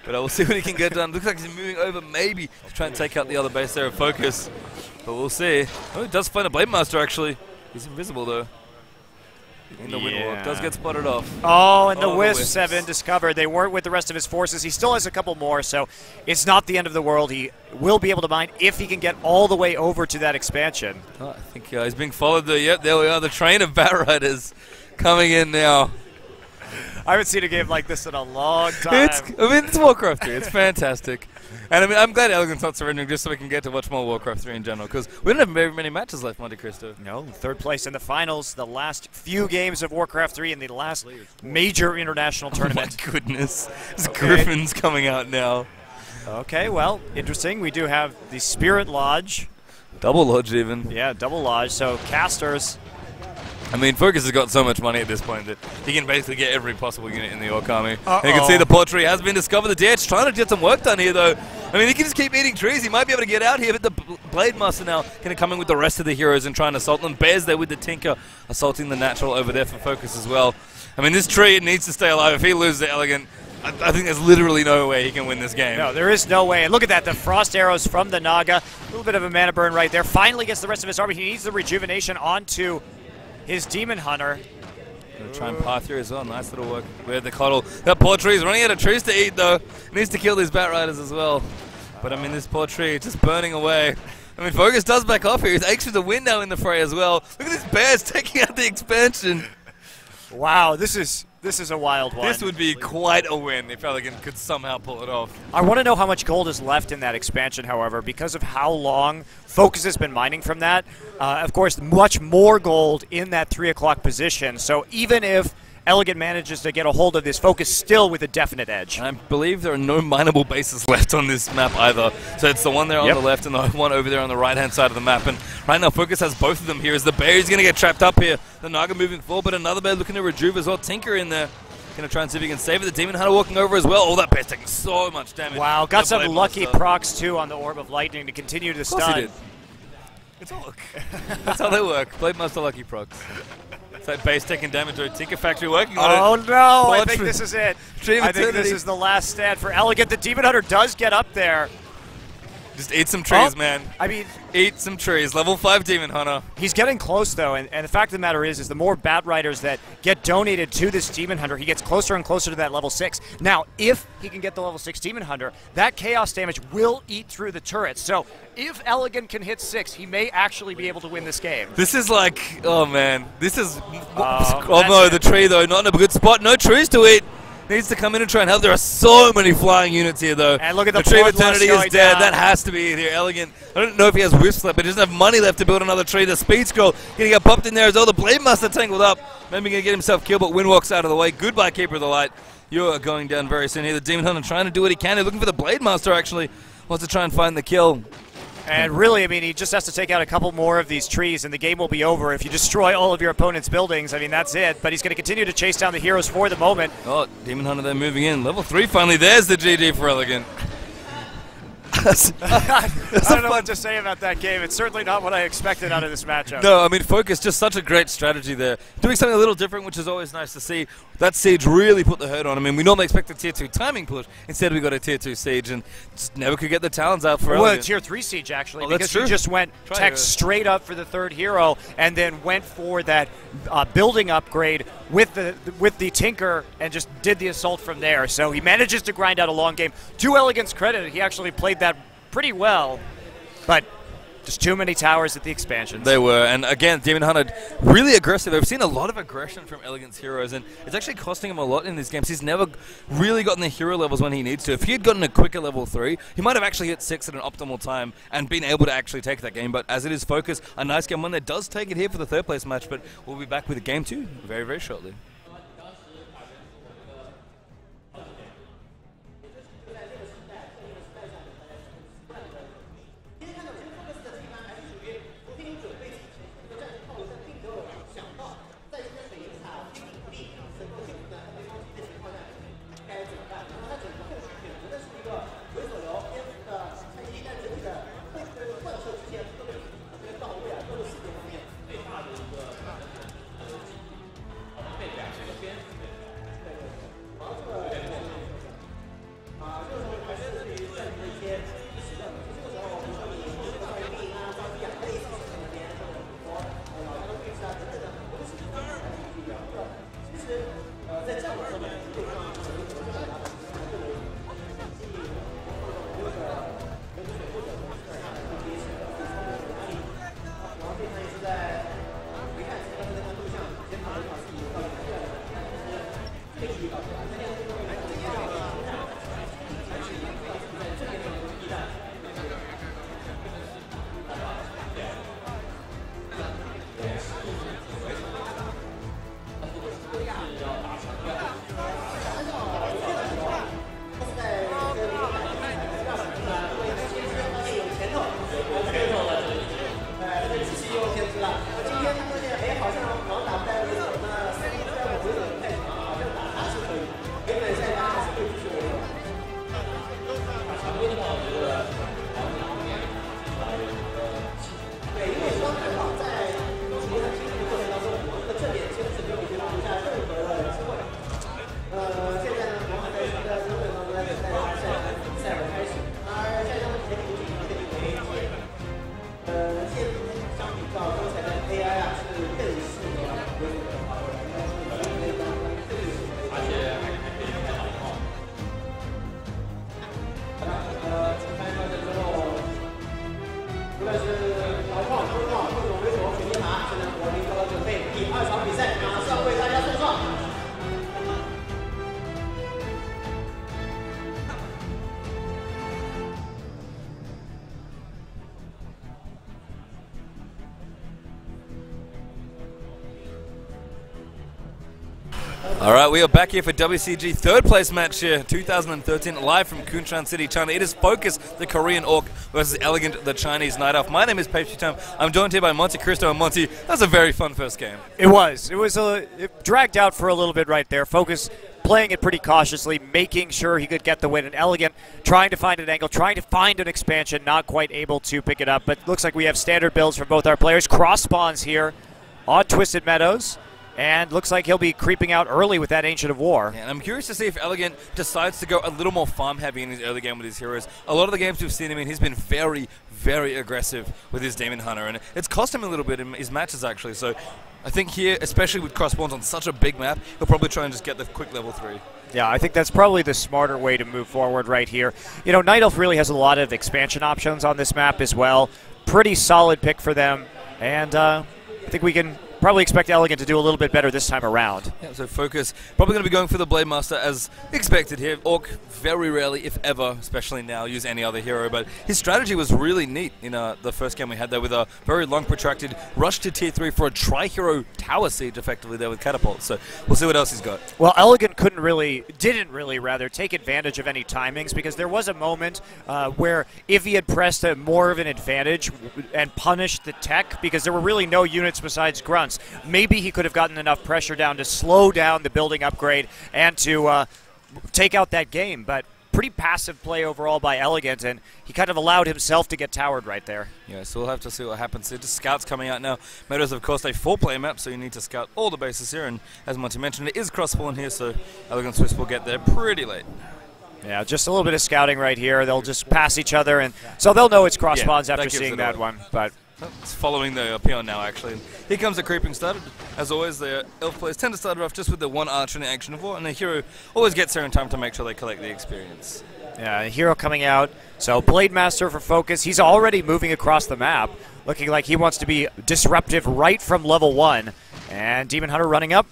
A: But we'll see what he can get done. Looks like he's moving over maybe to try and take out the other base there of FoCuS. But we'll see. Oh, he does find a Blade Master, actually. He's invisible, though. In the Windwalk. Does get spotted off.
B: Oh, and the Wisps have been discovered. They weren't with the rest of his forces. He still has a couple more, so it's not the end of the world. He will be able to mine if he can get all the way over to that expansion.
A: Oh, I think he's being followed there. Yep, there we are. The train of Bat Riders coming in now.
B: I haven't seen a game like this in a long time.
A: It's Warcraft 3. It's fantastic. And I mean, I'm glad EleGaNt's not surrendering just so we can get to watch more Warcraft 3 in general, because we don't have very many matches left, Monte Cristo.
B: No, 3rd place in the finals, the last few games of Warcraft 3 in the last major international tournament.
A: Oh my goodness. This Griffin's coming out now.
B: Okay, well, interesting. We do have the Spirit Lodge.
A: Double Lodge even.
B: Yeah, double Lodge. So casters.
A: I mean, FoCuS has got so much money at this point that he can basically get every possible unit in the Orc army. And you can see the portrait has been discovered. The DH trying to get some work done here, though. I mean, he can just keep eating trees. He might be able to get out here, but the Blade Master now going to come in with the rest of the heroes and try and assault them. Bears there with the Tinker, assaulting the Natural over there for FoCuS as well. I mean, this tree needs to stay alive. If he loses the EleGaNt, I think there's literally no way he can win this game.
B: No, there is no way. And look at that, the Frost Arrows from the Naga. A little bit of a mana burn right there. Finally gets the rest of his army. He needs the rejuvenation onto his Demon Hunter.
A: Gonna try and path through as well. Nice little work with the Coddle. That poor tree is running out of trees to eat, though. Needs to kill these Bat Riders as well. But, I mean, this poor tree just burning away. I mean, FoCuS does back off here. He's anxious to win now in the fray as well. Look at these bears taking out the expansion.
B: Wow, this is a wild one.
A: This would be quite a win if EleGaNt could somehow pull it off.
B: I want to know how much gold is left in that expansion, however, because of how long FoCuS has been mining from that. Of course, much more gold in that 3 o'clock position. So even if EleGaNt manages to get a hold of this, FoCuS still with a definite edge.
A: I believe there are no mineable bases left on this map either. So it's the one there on the left and the one over there on the right-hand side of the map. And right now, FoCuS has both of them here as the bear is going to get trapped up here. The Naga moving forward, but another bear looking to rejuve as well. Tinker in there. Going to try and see if he can save it. The Demon Hunter walking over as well. Oh, that bear's taking so much damage.
B: Wow, got some lucky procs, too, on the Orb of Lightning to continue to stun.
A: Of course he did. It's all luck. That's how they work. Blade Master lucky procs. That base taking damage. Tinker Factory working on it.
B: Oh no, I think this is it. I think this
A: Eternity.
B: is the last stand for EleGaNt. The Demon Hunter does get up there.
A: Just eat some trees, man.
B: I mean,
A: eat some trees. Level 5 Demon Hunter.
B: He's getting close, though, and the fact of the matter is the more Bat Riders that get donated to this Demon Hunter, he gets closer and closer to that level 6. Now, if he can get the level 6 Demon Hunter, that Chaos damage will eat through the turrets. So, if EleGaNt can hit 6, he may actually be able to win this game.
A: This is like, oh man, this is, oh no, the tree though, not in a good spot. No trees to eat. Needs to come in and try and help. There are so many flying units here, though.
B: And look at the
A: Tree of Eternity is dead.
B: Down.
A: That has to be it here. EleGaNt, I don't know if he has Wisp left, but he doesn't have money left to build another tree. The Speed Scroll going to get popped in there as well. The Blade Master tangled up. Maybe going to get himself killed, but Wind walks out of the way. Goodbye, Keeper of the Light. You are going down very soon here. The Demon Hunter trying to do what he can. He's looking for the Blade Master, actually. Wants to try and find the kill.
B: And really, I mean, he just has to take out a couple more of these trees, and the game will be over. If you destroy all of your opponent's buildings, I mean, that's it. But he's going to continue to chase down the heroes for the moment.
A: Oh, Demon Hunter there moving in. Level 3 finally. There's the GG for EleGaNt.
B: I don't know what to say about that game. It's certainly not what I expected out of this matchup.
A: No, I mean, FoCuS, just such a great strategy there. Doing something a little different, which is always nice to see. That Siege really put the hurt on. I mean, we normally expect a Tier 2 timing push. Instead, we got a Tier 2 Siege and just never could get the talons out for
B: Well,
A: EleGaNt.
B: Tier 3 Siege, actually,
A: Oh,
B: because he just went tech straight up for the third hero and then went for that building upgrade with the Tinker and just did the assault from there. So he manages to grind out a long game. To EleGaNt's credit, he actually played that pretty well, but just too many towers at the expansions.
A: They were, and again, Demon Hunter really aggressive. I've seen a lot of aggression from EleGaNt's heroes, and it's actually costing him a lot in these games. He's never really gotten the hero levels when he needs to. If he had gotten a quicker level 3, he might have actually hit 6 at an optimal time and been able to actually take that game. But as it is FoCuS, a nice game one that does take it here for the third place match, but we'll be back with game 2 very, very shortly. All right, we are back here for WCG third place match here, 2013, live from Kunshan City, China. It is FoCuS, the Korean Orc, versus EleGaNt, the Chinese Night Elf. My name is Paige Chitam. I'm joined here by Monty Cristo. And Monty, that was a very fun first game.
B: It was. It dragged out for a little bit right there. FoCuS playing it pretty cautiously, making sure he could get the win. And EleGaNt trying to find an angle, trying to find an expansion, not quite able to pick it up. But looks like we have standard builds from both our players. Cross spawns here on Twisted Meadows. And looks like he'll be creeping out early with that Ancient of War.
A: Yeah, and I'm curious to see if EleGaNt decides to go a little more farm heavy in his early game with his heroes. A lot of the games we've seen him in, he's been very, very aggressive with his Demon Hunter, and it's cost him a little bit in his matches actually. So I think here, especially with cross spawns on such a big map, he'll probably try and just get the quick level 3.
B: Yeah, I think that's probably the smarter way to move forward right here. You know, Night Elf really has a lot of expansion options on this map as well. Pretty solid pick for them, and I think we can probably expect EleGaNt to do a little bit better this time around.
A: Yeah, so FoCuS probably going to be going for the Blade Master as expected here. Orc very rarely, if ever, especially now, use any other hero. But his strategy was really neat in the first game we had there with a very long protracted rush to tier 3 for a tri-hero tower siege effectively there with catapults. So we'll see what else he's got.
B: Well, EleGaNt didn't really take advantage of any timings, because there was a moment where if he had pressed more of an advantage and punished the tech, because there were really no units besides grunts, maybe he could have gotten enough pressure down to slow down the building upgrade and to take out that game. But pretty passive play overall by EleGaNt, and he kind of allowed himself to get towered right there. Yeah,
A: so we'll have to see what happens here. Just scouts coming out now. Meadows, of course, a 4-player map, so you need to scout all the bases here. And as Monty mentioned, it is cross-spawn here, so EleGaNt Swiss will get there pretty late.
B: Yeah, just a little bit of scouting right here. They'll just pass each other, and so they'll know it's cross spawns after seeing that one. But
A: it's following the peon now, actually. And here comes the creeping start. As always, the elf players tend to start it off just with the one archer and the Ancient of War, and the hero always gets there in time to make sure they collect the experience.
B: Yeah, hero coming out. So Blade Master for FoCuS. He's already moving across the map, looking like he wants to be disruptive right from level 1. And Demon Hunter running up.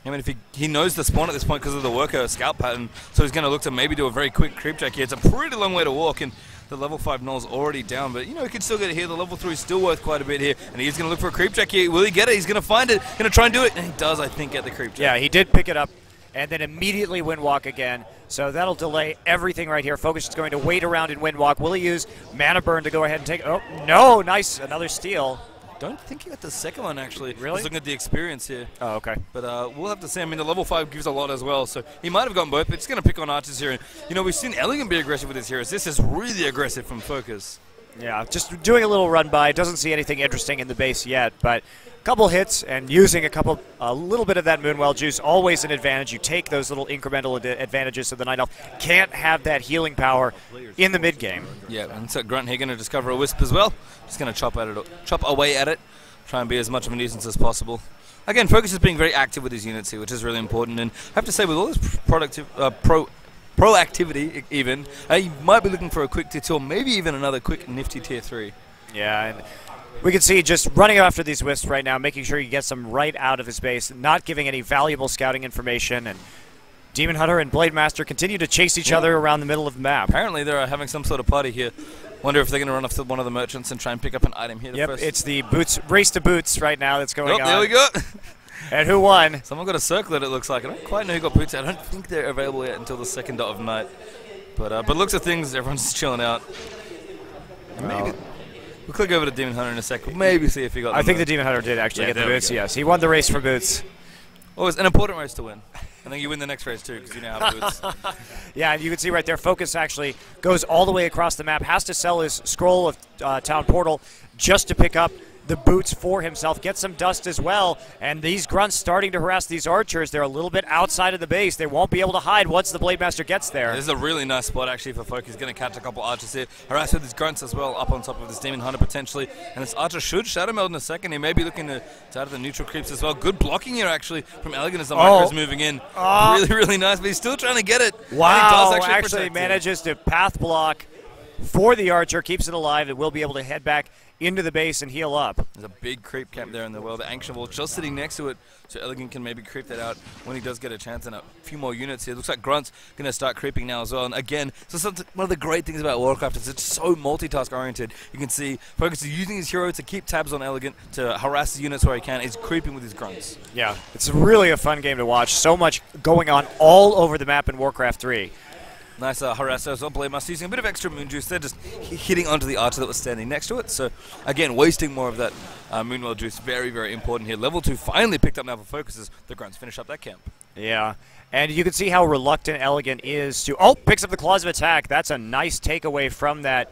A: I mean, if he knows the spawn at this point because of the worker scout pattern, so he's going to look to maybe do a very quick creep check here. It's a pretty long way to walk, and the level 5 null's already down, but you know, he can still get it here. The level 3 is still worth quite a bit here, and he's going to look for a creep check here. Will he get it? He's going to find it, going to try and do it, and he does, I think, get the creep check.
B: Yeah, he did pick it up, and then immediately windwalk again, so that'll delay everything right here. FoCuS is going to wait around in windwalk. Will he use mana burn to go ahead and take? Oh, no, nice, another steal.
A: Don't think he got the second one, actually.
B: Really?
A: Just looking at the experience here.
B: Oh, okay.
A: But we'll have to see. I mean, the level 5 gives a lot as well, so he might have gotten both, but he's going to pick on archers here. And, you know, we've seen EleGaNt be aggressive with his heroes. This is really aggressive from FoCuS.
B: Yeah, just doing a little run by. Doesn't see anything interesting in the base yet, but a couple hits and using a little bit of that Moonwell juice, always an advantage. You take those little incremental advantages, so the Night Elf can't have that healing power in the mid game. Yeah,
A: and so Grunt here going to discover a Wisp as well. Just going to chop away at it. Try and be as much of a nuisance as possible. Again, FoCuS is being very active with his units here, which is really important. And I have to say, with all this proactivity, even, he might be looking for a quick tier 2, or maybe even another quick nifty tier 3.
B: Yeah, and we can see just running after these wisps right now, making sure he gets them right out of his base, not giving any valuable scouting information. And Demon Hunter and Blade Master continue to chase each other around the middle of the map.
A: Apparently they're having some sort of party here. Wonder if they're going to run off to one of the merchants and try and pick up an item here.
B: Yep, it's the race to boots right now that's going on.
A: There we go.
B: And who won?
A: Someone got a circlet, it looks like. I don't quite know who got boots. I don't think they're available yet until the second dot of night. But looks of things, everyone's just chilling out. Maybe we'll click over to Demon Hunter in a sec. We'll maybe see if he got them.
B: I think the Demon Hunter did actually get the boots, yes. He won the race for boots.
A: Oh, it's an important race to win. I think you win the next race too, because you now have boots.
B: Yeah, and you can see right there, FoCuS actually goes all the way across the map, has to sell his scroll of Town Portal just to pick up the boots for himself, get some dust as well, and these grunts starting to harass these archers. They're a little bit outside of the base. They won't be able to hide once the Blade Master gets there.
A: This is a really nice spot actually for FoCuS. He's going to catch a couple archers here, harass with his grunts as well, up on top of this Demon Hunter potentially, and this archer should Shadow Meld in a second. He may be looking to out of the neutral creeps as well. Good blocking here actually from EleGaNt as the micro's moving in. Really, really nice, but he's still trying to get it.
B: Wow, and he does actually manages to path block for the archer, keeps it alive. It will be able to head back into the base and heal up.
A: There's a big creep camp there in the world. The Ancient Wall just sitting next to it, so EleGaNt can maybe creep that out when he does get a chance, and a few more units here. Looks like Grunt's going to start creeping now as well. And again, so one of the great things about Warcraft is it's so multitask oriented. You can see FoCuS is using his hero to keep tabs on EleGaNt, to harass his units where he can. He's creeping with his Grunts.
B: Yeah, it's really a fun game to watch. So much going on all over the map in Warcraft 3.
A: Nice harasser as well. Blademaster using a bit of extra moon juice there, just hitting onto the archer that was standing next to it. So, again, wasting more of that moonwell juice. Very, very important here. Level 2 finally picked up now for FoCuS as the Grunts finish up that camp.
B: Yeah, and you can see how reluctant EleGaNt is to... Oh, picks up the Claws of Attack. That's a nice takeaway from that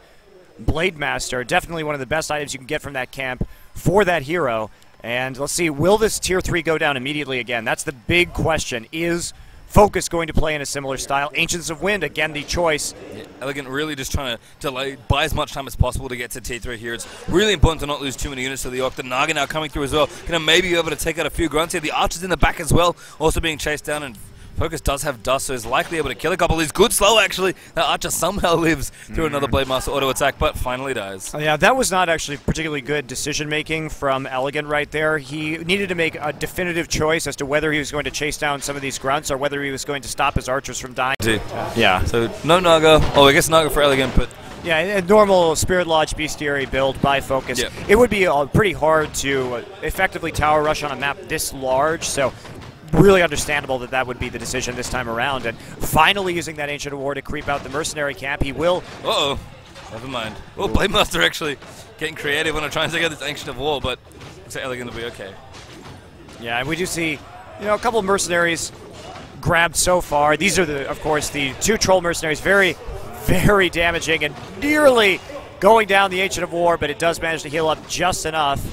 B: Blademaster. Definitely one of the best items you can get from that camp for that hero. And let's see, will this Tier 3 go down immediately again? That's the big question. Is FoCuS going to play in a similar style? Ancients of Wind, again, the choice.
A: Yeah, EleGaNt really just trying to delay, buy as much time as possible to get to Tier 3 here. It's really important to not lose too many units to the Orc. The Naga now coming through as well. Going to maybe be able to take out a few Grunts here. The Archer's in the back as well, also being chased down, and FoCuS does have Dust, so is likely able to kill a couple. He's good slow, actually. That Archer somehow lives through another Blademaster auto attack, but finally dies.
B: Yeah, that was not actually particularly good decision-making from EleGaNt right there. He needed to make a definitive choice as to whether he was going to chase down some of these Grunts or whether he was going to stop his archers from dying. Yeah.
A: So no Naga. Oh, I guess Naga for EleGaNt, but...
B: Yeah, a normal Spirit Lodge Bestiary build by FoCuS.
A: Yep.
B: It would be pretty hard to effectively tower rush on a map this large, so really understandable that that would be the decision this time around. And finally using that Ancient War to creep out the mercenary camp, he will...
A: Uh-oh. Never mind. Oh, Blademaster actually getting creative when I try and take out this Ancient of War, but looks like EleGaNt will be okay.
B: Yeah, and we do see, you know, a couple of mercenaries grabbed so far. These are, of course, the two troll mercenaries. Very, very damaging and nearly going down the Ancient of War, but it does manage to heal up just enough.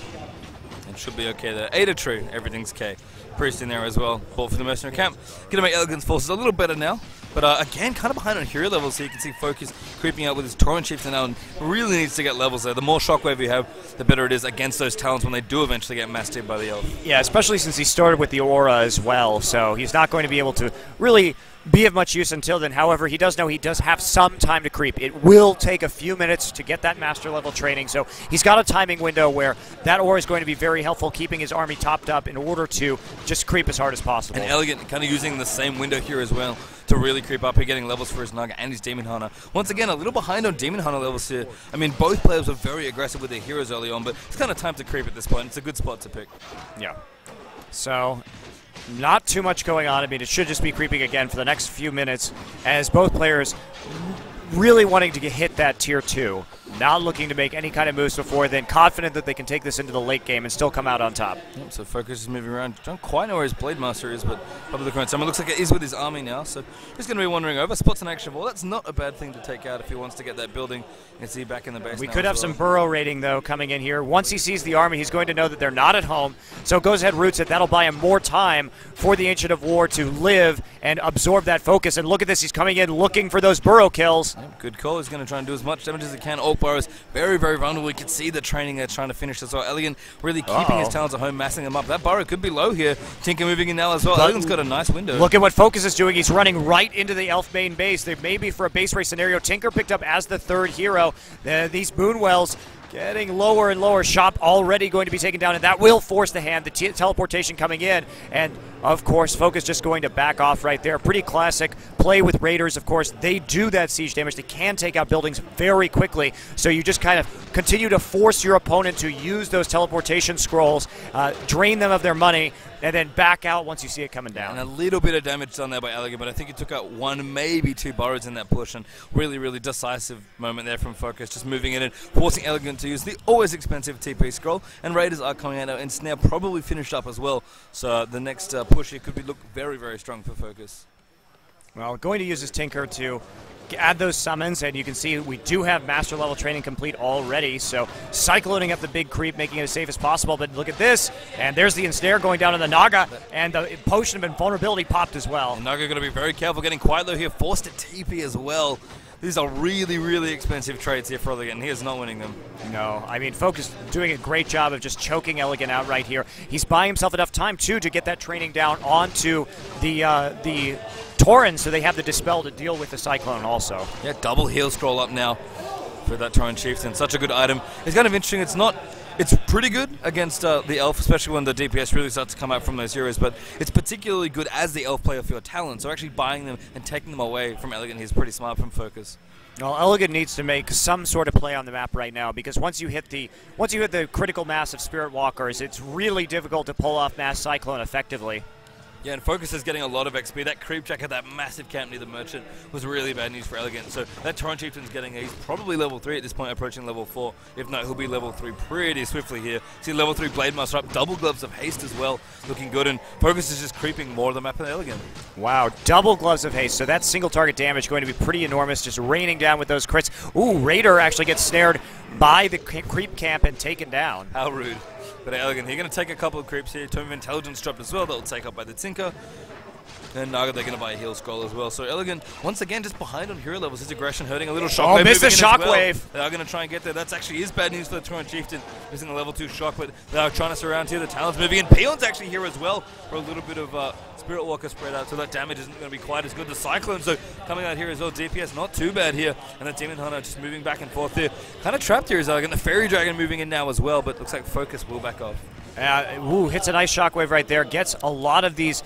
A: It should be okay there. Ada True, everything's okay. Priest in there as well. Ball for the mercenary camp. Gonna make EleGaNt's forces a little better now. But again, kind of behind on hero levels, so you can see FoCuS creeping out with his Torrent Chieftain now and really needs to get levels there. The more shockwave you have, the better it is against those Talons when they do eventually get massed in by the Elf.
B: Yeah, especially since he started with the Aura as well, so he's not going to be able to really be of much use until then. However, he does know he does have some time to creep. It will take a few minutes to get that master level training, so he's got a timing window where that Aura is going to be very helpful, keeping his army topped up in order to just creep as hard as possible.
A: And EleGaNt kind of using the same window here as well to really creep up. Here getting levels for his Naga and his Demon Hunter. Once again, a little behind on Demon Hunter levels here. I mean, both players were very aggressive with their heroes early on, but it's kind of time to creep at this point. It's a good spot to pick.
B: Yeah. So, not too much going on. I mean, it should just be creeping again for the next few minutes as both players really wanting to hit that Tier 2. Not looking to make any kind of moves before then, confident that they can take this into the late game and still come out on top.
A: Yep, so FoCuS is moving around. Don't quite know where his Blademaster is, but probably the current summer looks like it is with his army now, so he's going to be wandering over. Spots an action ball. That's not a bad thing to take out if he wants to get that building and see back in the base.
B: We could have some burrow raiding, though, coming in here. Once he sees the army, he's going to know that they're not at home, so goes ahead, roots it. That'll buy him more time for the Ancient of War to live and absorb that focus. And look at this, he's coming in looking for those burrow kills.
A: Yep, good call. He's going to try and do as much damage as he can. Orc burrows very, very vulnerable. You can see the training they're trying to finish as well. EleGaNt really keeping his talents at home, massing them up. That burrow could be low here. Tinker moving in now as well. EleGaNt's got a nice window.
B: Look at what FoCuS is doing. He's running right into the Elf main base. They may be for a base race scenario. Tinker picked up as the third hero. These Moonwells getting lower and lower. Shop already going to be taken down, and that will force the hand. The teleportation coming in, and of course, FoCuS just going to back off right there. Pretty classic play with Raiders. Of course, they do that siege damage. They can take out buildings very quickly, so you just kind of continue to force your opponent to use those teleportation scrolls, drain them of their money, and then back out once you see it coming down.
A: And a little bit of damage done there by EleGaNt, but I think he took out one, maybe two burrows in that push, and really, really decisive moment there from FoCuS, just moving in and forcing EleGaNt to use the always expensive TP scroll, and Raiders are coming out now, and Snare probably finished up as well, so the next push here could be look very, very strong for FoCuS.
B: Well, going to use his Tinker to add those summons, and you can see we do have master level training complete already, so cycloning up the big creep, making it as safe as possible. But look at this, and there's the ensnare going down on the Naga, and the potion of invulnerability popped as well.
A: And Naga going to be very careful, getting quite low here, forced to TP as well. These are really, really expensive trades here for EleGaNt, and he is not winning them.
B: No, I mean, FoCuS doing a great job of just choking EleGaNt out right here. He's buying himself enough time, too, to get that training down onto the Tauren, so they have the Dispel to deal with the Cyclone also.
A: Yeah, double heal scroll up now with that Torrent Chieftain. Such a good item. It's kind of interesting. It's pretty good against the Elf, especially when the DPS really starts to come out from those heroes, but it's particularly good as the Elf player for your Talon, so actually buying them and taking them away from EleGaNt, he's pretty smart from FoCuS.
B: Well, EleGaNt needs to make some sort of play on the map right now, because once you hit the critical mass of Spirit Walkers, it's really difficult to pull off Mass Cyclone effectively.
A: Yeah, and FoCuS is getting a lot of XP. That creep check at that massive camp near the Merchant was really bad news for EleGaNt. So that Torrent Chieftain's getting, he's probably level 3 at this point, approaching level 4. If not, he'll be level 3 pretty swiftly here. See level 3 Blade Master up, double Gloves of Haste as well, looking good. And FoCuS is just creeping more of the map than EleGaNt.
B: Wow, double Gloves of Haste. So that's single target damage going to be pretty enormous, just raining down with those crits. Ooh, Raider actually gets snared by the creep camp and taken down.
A: How rude. But EleGaNt, he's going to take a couple of creeps here. Tome of Intelligence dropped as well. That'll take up by the Tinker. And Naga, they're going to buy a heal scroll as well. So EleGaNt, once again, just behind on hero levels. His aggression hurting a little. Shockwave.
B: Oh, missed the Shockwave.
A: They are going to try and get there. That's actually is bad news for the Torrent Chieftain. Missing the level 2 shock, but they are trying to surround here. The Talon's moving in. Peon's actually here as well for a little bit of Spirit Walker spread out, so that damage isn't going to be quite as good. The Cyclone, so coming out here as well. DPS not too bad here. And the Demon Hunter just moving back and forth here. Kind of trapped here is EleGaNt. The Fairy Dragon moving in now as well, but looks like FoCuS will back off.
B: Hits a nice Shockwave right there. Gets a lot of these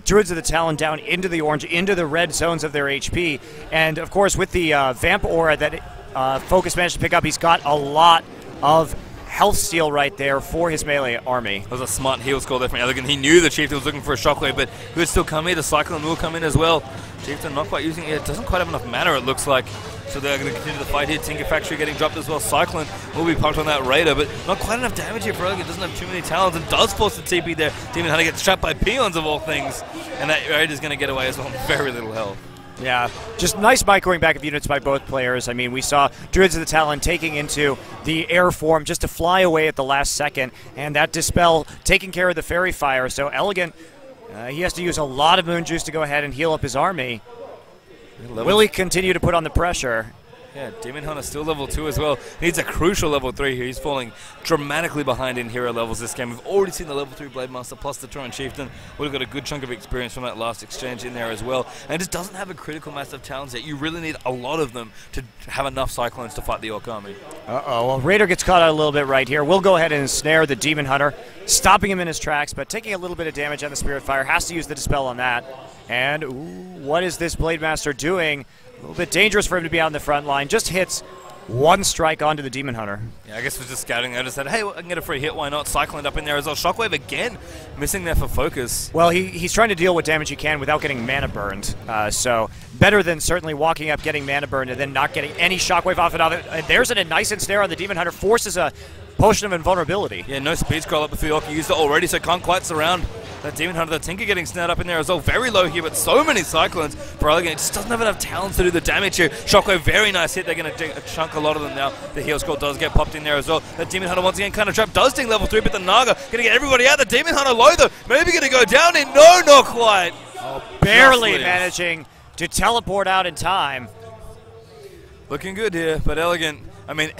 B: Druids of the Talon down into the orange, into the red zones of their HP. And, of course, with the Vamp Aura that FoCuS managed to pick up, he's got a lot of health steal right there for his melee army.
A: That was a smart heal score there from EleGaNt. He knew the Chieftain was looking for a Shockwave, but he would still come here. The Cyclone will come in as well. Chieftain not quite using it. Doesn't quite have enough mana, it looks like. So they're going to continue the fight here. Tinker Factory getting dropped as well. Cyclone will be pumped on that Raider, but not quite enough damage here for EleGaNt. Doesn't have too many talons and does force the TP there. Demon Hunter gets trapped by Peons of all things. And that Raider's going to get away as well. Very little health.
B: Yeah, just nice microing back of units by both players. I mean, we saw Druids of the Talon taking into the air form just to fly away at the last second, and that Dispel taking care of the Fairy Fire. So EleGaNt, he has to use a lot of Moon Juice to go ahead and heal up his army. Will he continue to put on the pressure?
A: Yeah, Demon Hunter still level 2 as well. Needs a crucial level 3 here. He's falling dramatically behind in hero levels this game. We've already seen the level 3 Blade Master plus the Torrent Chieftain. We've got a good chunk of experience from that last exchange in there as well. And it just doesn't have a critical mass of talents yet. You really need a lot of them to have enough Cyclones to fight the Orc army.
B: Well, Raider gets caught out a little bit right here. We'll go ahead and ensnare the Demon Hunter, stopping him in his tracks, but taking a little bit of damage on the Spirit Fire. Has to use the Dispel on that. And, ooh, what is this Blade Master doing? A little bit dangerous for him to be out in the front line. Just hits one strike onto the Demon Hunter. Yeah,
A: I guess we're just scouting. I just said, hey, well, I can get a free hit. Why not? Cyclone up in there as well. Shockwave again, missing there for FoCuS.
B: Well, he's trying to deal what damage he can without getting mana burned. So better than certainly walking up, getting mana burned, and then not getting any Shockwave off of it. And there's a nice ensnare on the Demon Hunter. Forces a Potion of Invulnerability.
A: Yeah, no speed scroll up before Orc used it already, so can't quite surround that Demon Hunter. The Tinker getting snared up in there as well. Very low here, but so many Cyclones for EleGaNt. Just doesn't have enough talents to do the damage here. Shockwave, very nice hit. They're going to chunk a lot of them now. The heal scroll does get popped in there as well. The Demon Hunter once again kind of trapped. Does ding level 3, but the Naga going to get everybody out. The Demon Hunter low though. Maybe going to go down in. No, not quite.
B: Oh, barely managing to teleport out in time.
A: Looking good here, but EleGaNt, I mean,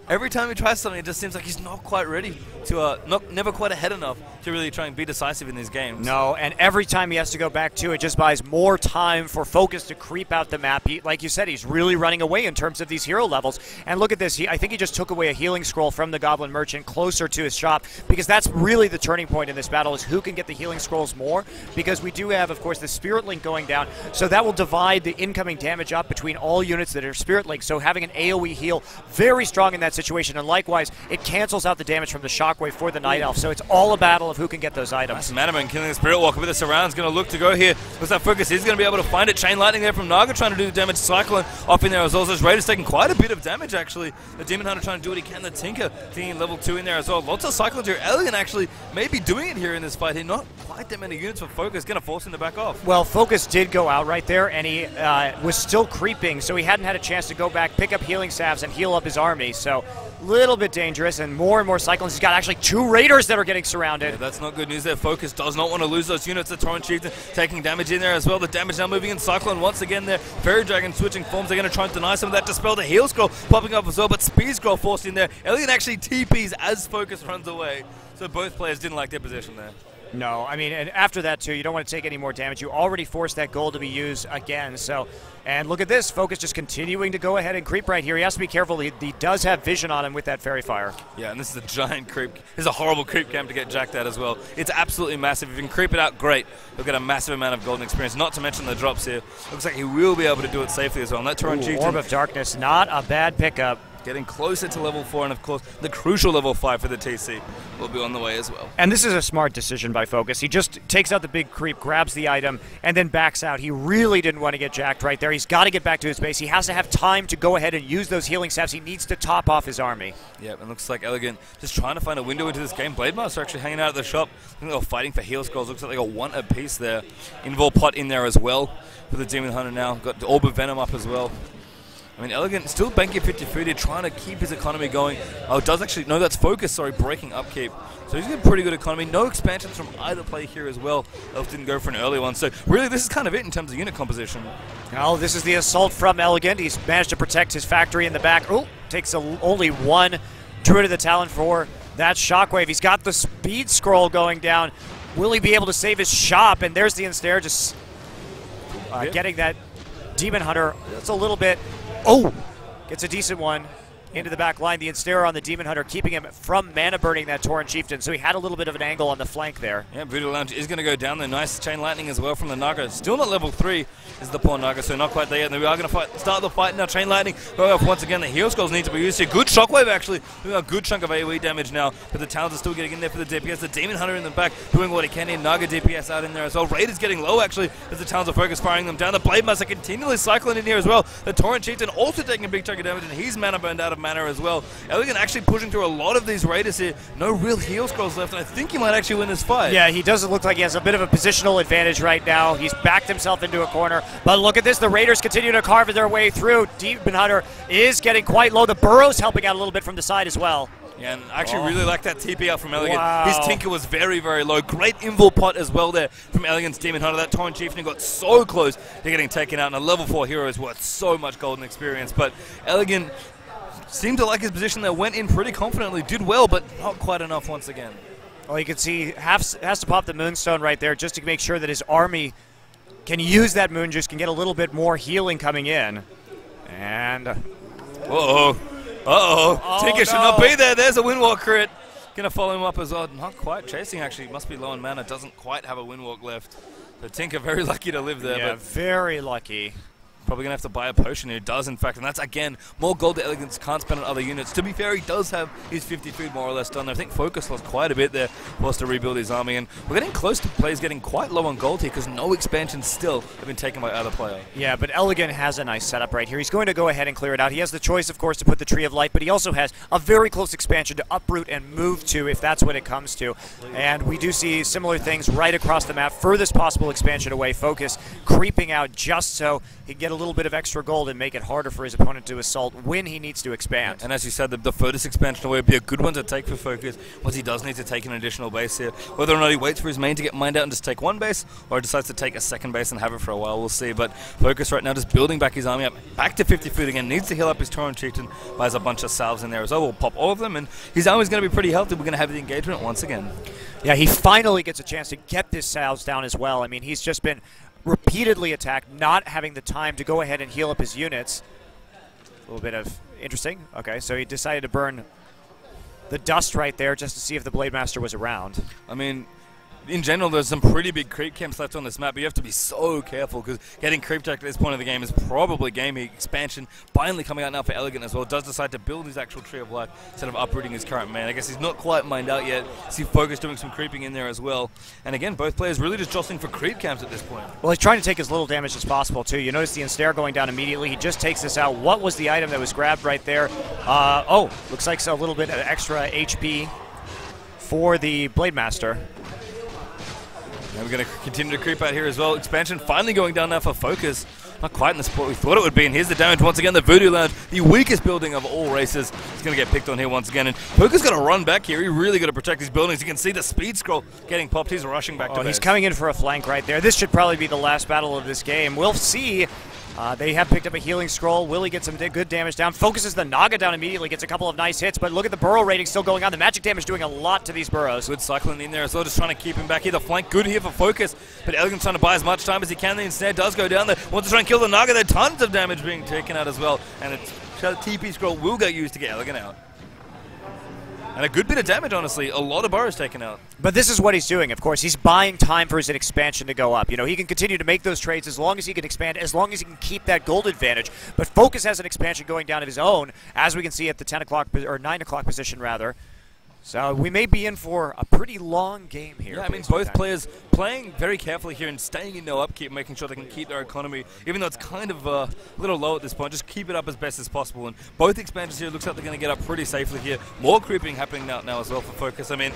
A: every time he tries something, it just seems like he's not quite ready to, never quite ahead enough to really try and be decisive in these games.
B: No, and every time he has to go back to it, just buys more time for FoCuS to creep out the map. Like you said, he's really running away in terms of these hero levels. And look at this. I think he just took away a healing scroll from the Goblin Merchant closer to his shop, because that's really the turning point in this battle, is who can get the healing scrolls more, because we do have, of course, the Spirit Link going down, so that will divide the incoming damage up between all units that are Spirit Link. So having an AoE heal, very strong in that situation, and likewise, it cancels out the damage from the Shockwave for the Night Elf. So it's all a battle of who can get those items.
A: Nice Manaman killing the Spirit Walker, but the surround's going to look to go here. Looks like FoCuS is going to be able to find it. Chain Lightning there from Naga trying to do the damage. Cyclone up in there as well. So Raider's taking quite a bit of damage actually. The Demon Hunter trying to do what he can. The Tinker thinking level 2 in there as well. Lots of Cyclones here. EleGaNt actually may be doing it here in this fight here. Not quite that many units for FoCuS. Going to force him to back off.
B: Well, FoCuS did go out right there, and he was still creeping, so he hadn't had a chance to go back, pick up healing salves, and heal up his army. So a little bit dangerous, and more Cyclones. He's got actually 2 Raiders that are getting surrounded.
A: Yeah, that's not good news there. FoCuS does not want to lose those units. The Torrent Chieftain taking damage in there as well. The damage now moving in. Cyclone once again there. Fairy Dragon switching forms. They're going to try and deny some of that. Dispel the heal scroll popping up as well, but Speed Scroll forced in there. EleGaNt actually TPs as FoCuS runs away. So both players didn't like their position there.
B: No, I mean, and after that, too, you don't want to take any more damage. You already forced that gold to be used again, so... And look at this, FoCuS just continuing to go ahead and creep right here. He has to be careful. He does have vision on him with that Fairy Fire.
A: Yeah, and this is a giant creep. This is a horrible creep camp to get jacked at as well. It's absolutely massive. If you can creep it out, great. You'll get a massive amount of golden experience, not to mention the drops here. Looks like he will be able to do it safely as well. And that Tauren Chieftain,
B: Orb of Darkness, not a bad pickup.
A: Getting closer to level 4, and of course, the crucial level 5 for the TC will be on the way as well.
B: And this is a smart decision by FoCuS. He just takes out the big creep, grabs the item, and then backs out. He really didn't want to get jacked right there. He's got to get back to his base. He has to have time to go ahead and use those healing staffs. He needs to top off his army.
A: Yep, and looks like EleGaNt just trying to find a window into this game. Blademaster actually hanging out at the shop. I think they were fighting for heal scrolls. Looks like they got one apiece there. Invul Pot in there as well for the Demon Hunter now. Got the Orb of Venom up as well. I mean, EleGaNt still banking 50 food here, trying to keep his economy going. Oh, it does actually, no, that's FoCuS, sorry, breaking upkeep. So he's got pretty good economy. No expansions from either play here as well. Elf didn't go for an early one. So really, this is kind of it in terms of unit composition.
B: Well, this is the assault from EleGaNt. He's managed to protect his factory in the back. Oh, takes only one Druid of the Talon for that Shockwave. He's got the speed scroll going down. Will he be able to save his shop? And there's the Ensnare just getting that Demon Hunter. That's a little bit... Oh! Gets a decent one into the back line. The Ensnare on the Demon Hunter, keeping him from mana burning that Tauren Chieftain. So he had a little bit of an angle on the flank there.
A: Yeah, Voodoo Lounge is going to go down there. Nice Chain Lightning as well from the Naga. Still not level 3 is the poor Naga, so not quite there yet. And we are going to start the fight now. Chain Lightning going off once again. The heal scrolls need to be used here. Good Shockwave actually. Doing a good chunk of AoE damage now. But the Talons are still getting in there for the DPS. The Demon Hunter in the back doing what he can here. Naga DPS out in there as well. Raiders getting low actually as the Talons are FoCuS firing them down. The Blademaster continually cycling in here as well. The Tauren Chieftain also taking a big chunk of damage, and he's mana burned out of mana as well. EleGaNt actually pushing through a lot of these Raiders here. No real heal scrolls left, and I think he might actually win this fight.
B: Yeah, he doesn't look like he has a bit of a positional advantage right now. He's backed himself into a corner. But look at this. The Raiders continue to carve their way through. Demon Hunter is getting quite low. The Burrow's helping out a little bit from the side as well.
A: Yeah, and I actually really like that TP out from EleGaNt.
B: Wow.
A: His Tinker was very, very low. Great Invul Pot as well there from EleGaNt's Demon Hunter. That Tauren Chieftain got so close to getting taken out, and a level 4 hero is worth so much golden experience. But EleGaNt seemed to like his position there, went in pretty confidently, did well, but not quite enough once again.
B: Well, you can see has to pop the Moonstone right there just to make sure that his army can use that Moon Juice, can get a little bit more healing coming in. And...
A: Uh-oh. Uh-oh. Tinker should not be there. There's a Windwalk crit. Going to follow him up as well. Not quite chasing, actually. Must be low on mana. Doesn't quite have a Windwalk left. So Tinker very lucky to live there.
B: Yeah,
A: but
B: very lucky.
A: Probably going to have to buy a potion here. Does, in fact. And that's, again, more gold that EleGaNt can't spend on other units. To be fair, he does have his 50 food more or less done. I think FoCuS lost quite a bit there. Forced to rebuild his army. And we're getting close to players getting quite low on gold here because no expansions still have been taken by either player.
B: Yeah, but EleGaNt has a nice setup right here. He's going to go ahead and clear it out. He has the choice, of course, to put the Tree of Life, but he also has a very close expansion to uproot and move to if that's what it comes to. And we do see similar things right across the map. Furthest possible expansion away. FoCuS creeping out just so he can get a little bit of extra gold and make it harder for his opponent to assault when he needs to expand.
A: And as you said, the furthest expansion away would be a good one to take for FoCuS once he does need to take an additional base here. Whether or not he waits for his main to get mined out and just take one base, or decides to take a second base and have it for a while, we'll see. But FoCuS right now just building back his army up, back to 50 food again, needs to heal up his Tauren Chieftain, buys a bunch of salves in there as well. We'll pop all of them, and his army's going to be pretty healthy. We're going to have the engagement once again.
B: Yeah, he finally gets a chance to get this salves down as well. I mean, he's just been repeatedly attacked, not having the time to go ahead and heal up his units. A little bit of interesting. Okay, so he decided to burn the dust right there just to see if the Blademaster was around.
A: I mean, in general, there's some pretty big creep camps left on this map, but you have to be so careful because getting creep jacked at this point of the game is probably gaming expansion. Finally coming out now for EleGaNt as well. Does decide to build his actual Tree of Life instead of uprooting his current man. I guess he's not quite mined out yet. See FoCuS doing some creeping in there as well. And again, both players really just jostling for creep camps at this point.
B: Well, he's trying to take as little damage as possible, too. You notice the Ensnare going down immediately. He just takes this out. What was the item that was grabbed right there? Oh, looks like a little bit of extra HP for the Blademaster.
A: And we're going to continue to creep out here as well. Expansion finally going down now for FoCuS. Not quite in the spot we thought it would be. And here's the damage once again. The Voodoo Lounge, the weakest building of all races, is going to get picked on here once again. And FoCuS got to run back here. He really got to protect his buildings. You can see the speed scroll getting popped. He's rushing back to base.
B: He's coming in for a flank right there. This should probably be the last battle of this game. We'll see They have picked up a healing scroll. Willie gets some good damage down. Focuses the Naga down immediately. Gets a couple of nice hits. But look at the burrow rating still going on. The magic damage doing a lot to these burrows.
A: Good cycling in there as well, just trying to keep him back here. The flank good here for FoCuS, but EleGaNt trying to buy as much time as he can. The ensnare does go down there. Wants to try and kill the Naga. There tons of damage being taken out as well. And it's TP scroll will get used to get EleGaNt out. And a good bit of damage, honestly. A lot of burrows taken out.
B: But this is what he's doing, of course. He's buying time for his expansion to go up. You know, he can continue to make those trades as long as he can expand, as long as he can keep that gold advantage. But FoCuS has an expansion going down of his own, as we can see at the 10 o'clock, or 9 o'clock position, rather. So we may be in for a pretty long game here.
A: Yeah, I mean, both players playing very carefully here and staying in no upkeep, making sure they can keep their economy, even though it's kind of a little low at this point. Just keep it up as best as possible. And both expansions here looks like they're going to get up pretty safely here. More creeping happening now as well for FoCuS. I mean,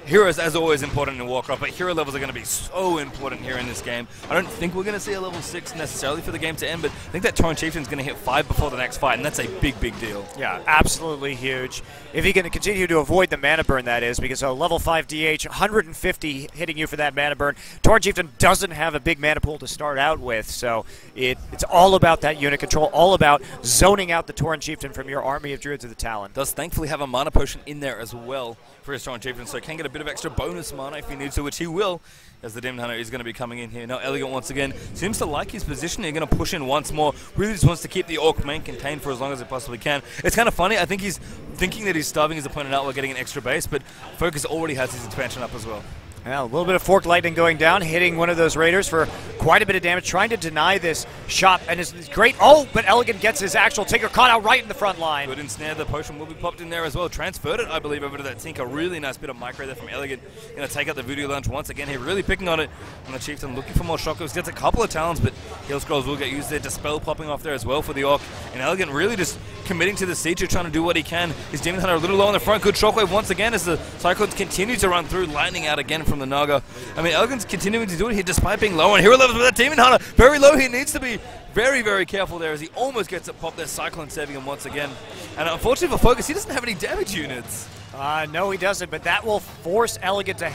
A: heroes, as always, important in Warcraft, but hero levels are going to be so important here in this game. I don't think we're going to see a level 6 necessarily for the game to end, but I think that Tauren Chieftain's going to hit 5 before the next fight, and that's a big, big deal.
B: Yeah, absolutely huge. If he can continue to avoid the mana burn, that is, because a level 5 DH, 150 hitting you for that mana burn. Tauren Chieftain doesn't have a big mana pool to start out with, so it's all about that unit control, all about zoning out the Tauren Chieftain from your army of Druids of the Talon.
A: Does thankfully have a mana potion in there as well for his Tauren Chieftain, so he can get a bit of extra bonus mana if he needs to, which he will, as the Demon Hunter is going to be coming in here. Now EleGaNt once again seems to like his position. He's going to push in once more. Really just wants to keep the Orc main contained for as long as he possibly can. It's kind of funny. I think he's thinking that he's starving his opponent out while getting an extra base, but FoCuS already has his expansion up as well.
B: Yeah, a little bit of forked lightning going down, hitting one of those raiders for quite a bit of damage, trying to deny this shot, and it's great. Oh, but EleGaNt gets his actual Tinker caught out right in the front line.
A: Good ensnare. The potion will be popped in there as well. Transferred it, I believe, over to that Tinker. Really nice bit of micro there from EleGaNt. Going to take out the Voodoo Lunch once again here, really picking on it. And the Chieftain looking for more shockwaves. Gets a couple of talons, but heal scrolls will get used there. Dispel popping off there as well for the Orc. And EleGaNt really just committing to the siege, trying to do what he can. His Demon Hunter a little low on the front. Good shockwave once again as the Cyclones continue to run through, lightning out again from the Naga. I mean, EleGaNt's continuing to do it here despite being low on hero levels with that Demon Hunter. Very low. He needs to be very, very careful there as he almost gets it popped there. Cyclone saving him once again. And unfortunately for FoCuS, he doesn't have any damage units.
B: No, he doesn't, but that will force EleGaNt to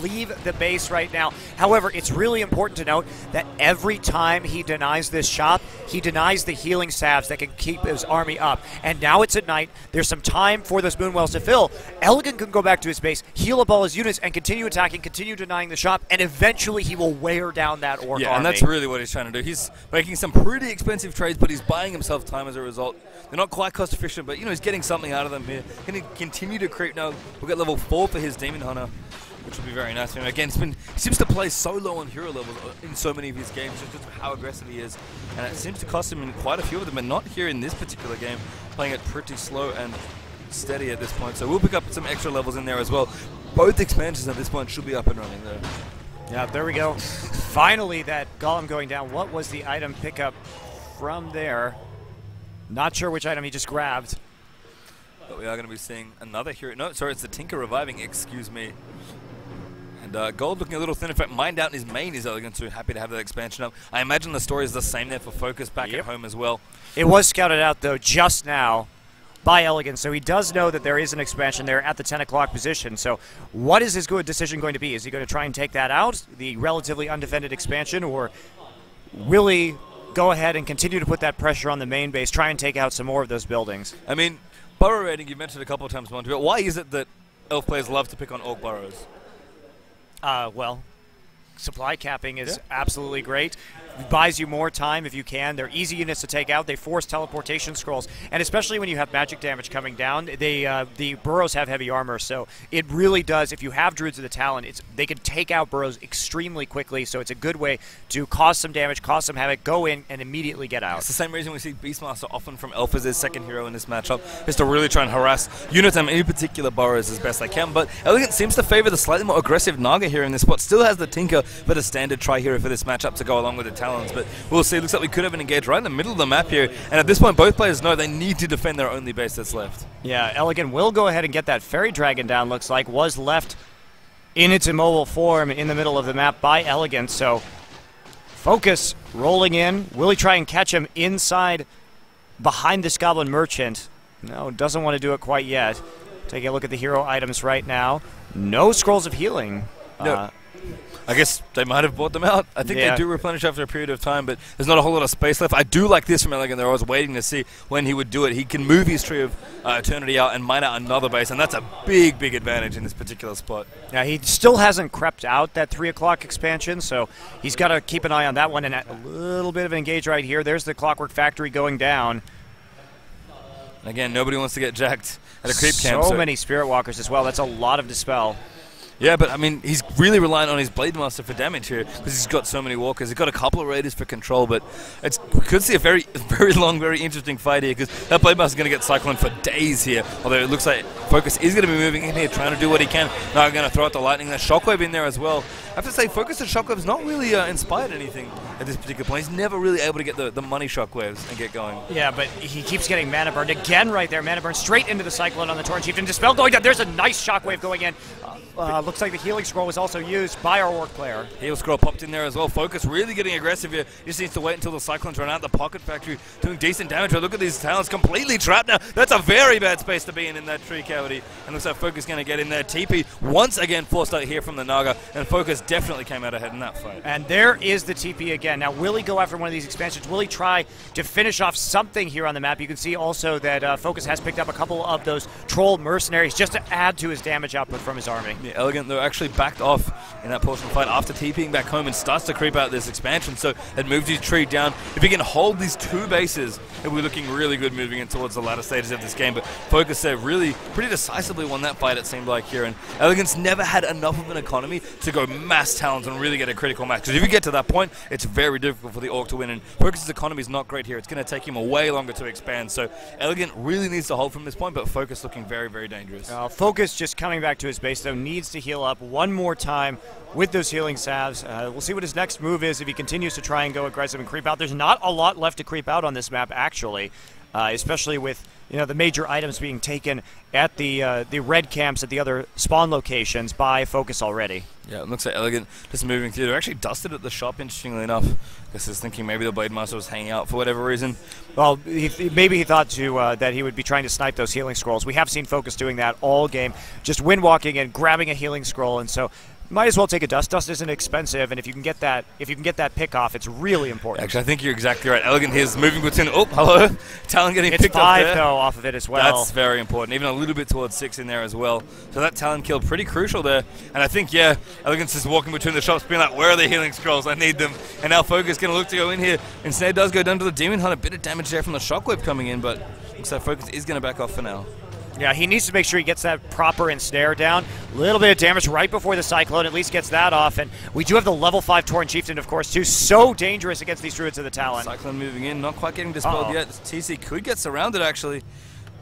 B: leave the base right now. However, it's really important to note that every time he denies this shop, he denies the healing salves that can keep his army up. And now it's at night. There's some time for those moonwells to fill. EleGaNt can go back to his base, heal up all his units, and continue attacking, continue denying the shop, and eventually he will wear down that Orc army.
A: Yeah, and that's really what he's trying to do. He's making some pretty expensive trades, but he's buying himself time as a result. They're not quite cost efficient, but, you know, he's getting something out of them here. Can he continue to creep now? We'll get level 4 for his Demon Hunter, which will be very nice for him. Again, he seems to play so low on hero levels in so many of his games, just how aggressive he is. And it seems to cost him in quite a few of them, but not here in this particular game, playing it pretty slow and steady at this point. So we'll pick up some extra levels in there as well. Both expansions at this point should be up and running though.
B: Yeah, there we go. Finally, that Golem going down. What was the item pickup from there? Not sure which item he just grabbed.
A: But we are going to be seeing another hero. No, sorry, it's the Tinker reviving, excuse me. And Gold looking a little thin. In fact, Mind Out in his main is EleGaNt too. Happy to have that expansion up. I imagine the story is the same there for FoCuS back at home as well.
B: It was scouted out, though, just now by EleGaNt, so he does know that there is an expansion there at the 10 o'clock position. So what is his good decision going to be? Is he going to try and take that out, the relatively undefended expansion, or will he go ahead and continue to put that pressure on the main base, try and take out some more of those buildings?
A: I mean, burrow rating, you mentioned a couple of times, Monty, but why is it that Elf players love to pick on Orc burrows?
B: Well, supply capping is absolutely great. It buys you more time if you can. They're easy units to take out. They force teleportation scrolls. And especially when you have magic damage coming down, the burrows have heavy armor. So it really does, if you have Druids of the Talon, they can take out burrows extremely quickly. So it's a good way to cause some damage, cause some havoc, go in, and immediately get out.
A: It's the same reason we see Beastmaster often from Elf as his second hero in this matchup, is to really try and harass units and in particular burrows as best they can. But EleGaNt seems to favor the slightly more aggressive Naga here in this spot. Still has the Tinker, but a standard tri-hero for this matchup to go along with the Talons. But we'll see. Looks like we could have an engage right in the middle of the map here. And at this point, both players know they need to defend their only base that's left.
B: Yeah, EleGaNt will go ahead and get that Fairy Dragon down, looks like. Was left in its immobile form in the middle of the map by EleGaNt. So FoCuS rolling in. Will he try and catch him inside behind this Goblin Merchant? No, doesn't want to do it quite yet. Taking a look at the hero items right now. No scrolls of healing.
A: No. I guess they might have bought them out. I think
B: Yeah.
A: they do replenish after a period of time, but there's not a whole lot of space left. I do like this from EleGaNt. I was waiting to see when he would do it. He can move his Tree of Eternity out and mine out another base, and that's a big, big advantage in this particular spot.
B: Yeah, he still hasn't crept out that 3 o'clock expansion, so he's got to keep an eye on that one. And a little bit of an engage right here. There's the Clockwork Factory going down.
A: And again, nobody wants to get jacked at a creep camp.
B: So many Spirit Walkers as well. That's a lot of Dispel.
A: Yeah, but I mean, he's really relying on his Blade Master for damage here because he's got so many walkers. He's got a couple of Raiders for control, but we could see a very, very long, very interesting fight here because that Blade Master is going to get Cyclone for days here. Although it looks like FoCuS is going to be moving in here, trying to do what he can. Now going to throw out the Lightning. There's Shockwave in there as well. I have to say, FoCuS and Shockwave is not really inspired anything at this particular point. He's never really able to get the money Shockwaves and get going.
B: Yeah, but he keeps getting Mana Burned again right there. Mana Burn straight into the Cyclone on the Torrent Chieftain. Dispel going down. There's a nice Shockwave going in. Looks like the Healing Scroll was also used by our Orc player.
A: Heal Scroll popped in there as well. FoCuS really getting aggressive here. Just needs to wait until the Cyclones run out. The Pocket Factory doing decent damage. But look at these Talons completely trapped now. That's a very bad space to be in that tree cavity. And looks like FoCuS going to get in there. TP once again forced out here from the Naga. And FoCuS definitely came out ahead in that fight.
B: And there is the TP again. Now, will he go after one of these expansions? Will he try to finish off something here on the map? You can see also that FoCuS has picked up a couple of those Troll Mercenaries just to add to his damage output from his army.
A: Yeah, EleGaNt, though, actually backed off in that portion of the fight after TPing back home and starts to creep out this expansion. So it moved his tree down. If he can hold these 2 bases, he'll be looking really good moving in towards the latter stages of this game. But FoCuS there really pretty decisively won that fight, it seemed like here. And EleGaNt's never had enough of an economy to go mass Talons and really get a critical match. Because if you get to that point, it's very difficult for the Orc to win. And FoCuS's economy is not great here. It's going to take him a way longer to expand. So EleGaNt really needs to hold from this point, but FoCuS looking very, very dangerous.
B: FoCuS just coming back to his base, though, needs to heal up one more time with those healing salves. We'll see what his next move is if he continues to try and go aggressive and creep out. There's not a lot left to creep out on this map, actually, especially with the major items being taken at the red camps at the other spawn locations by FoCuS already.
A: Yeah, it looks like EleGaNt just moving through. They're actually dusted at the shop, interestingly enough. I guess he's thinking maybe the Blade Master was hanging out for whatever reason.
B: Well, maybe he thought that he would be trying to snipe those healing scrolls. We have seen FoCuS doing that all game, just windwalking and grabbing a healing scroll, and so might as well take a dust. Dust isn't expensive, and if you can get that pick off, it's really important.
A: Actually, I think you're exactly right. EleGaNt here is moving between. Oh, hello, Talon getting
B: it's
A: picked up
B: 5
A: there.
B: though off of it as well.
A: That's very important. Even a little bit towards 6 in there as well. So that Talon kill pretty crucial there. And I think EleGaNt's just walking between the shops, being like, "Where are the healing scrolls? I need them." And now FoCuS going to look to go in here. And Snare does go down to the Demon Hunter. A bit of damage there from the Shockwave coming in, but looks like FoCuS is going to back off for now.
B: Yeah, he needs to make sure he gets that proper ensnare down. A little bit of damage right before the Cyclone, at least gets that off. And we do have the level 5 Torrent Chieftain, of course, too. So dangerous against these Druids of the Talon.
A: Cyclone moving in, not quite getting dispelled yet. TC could get surrounded, actually.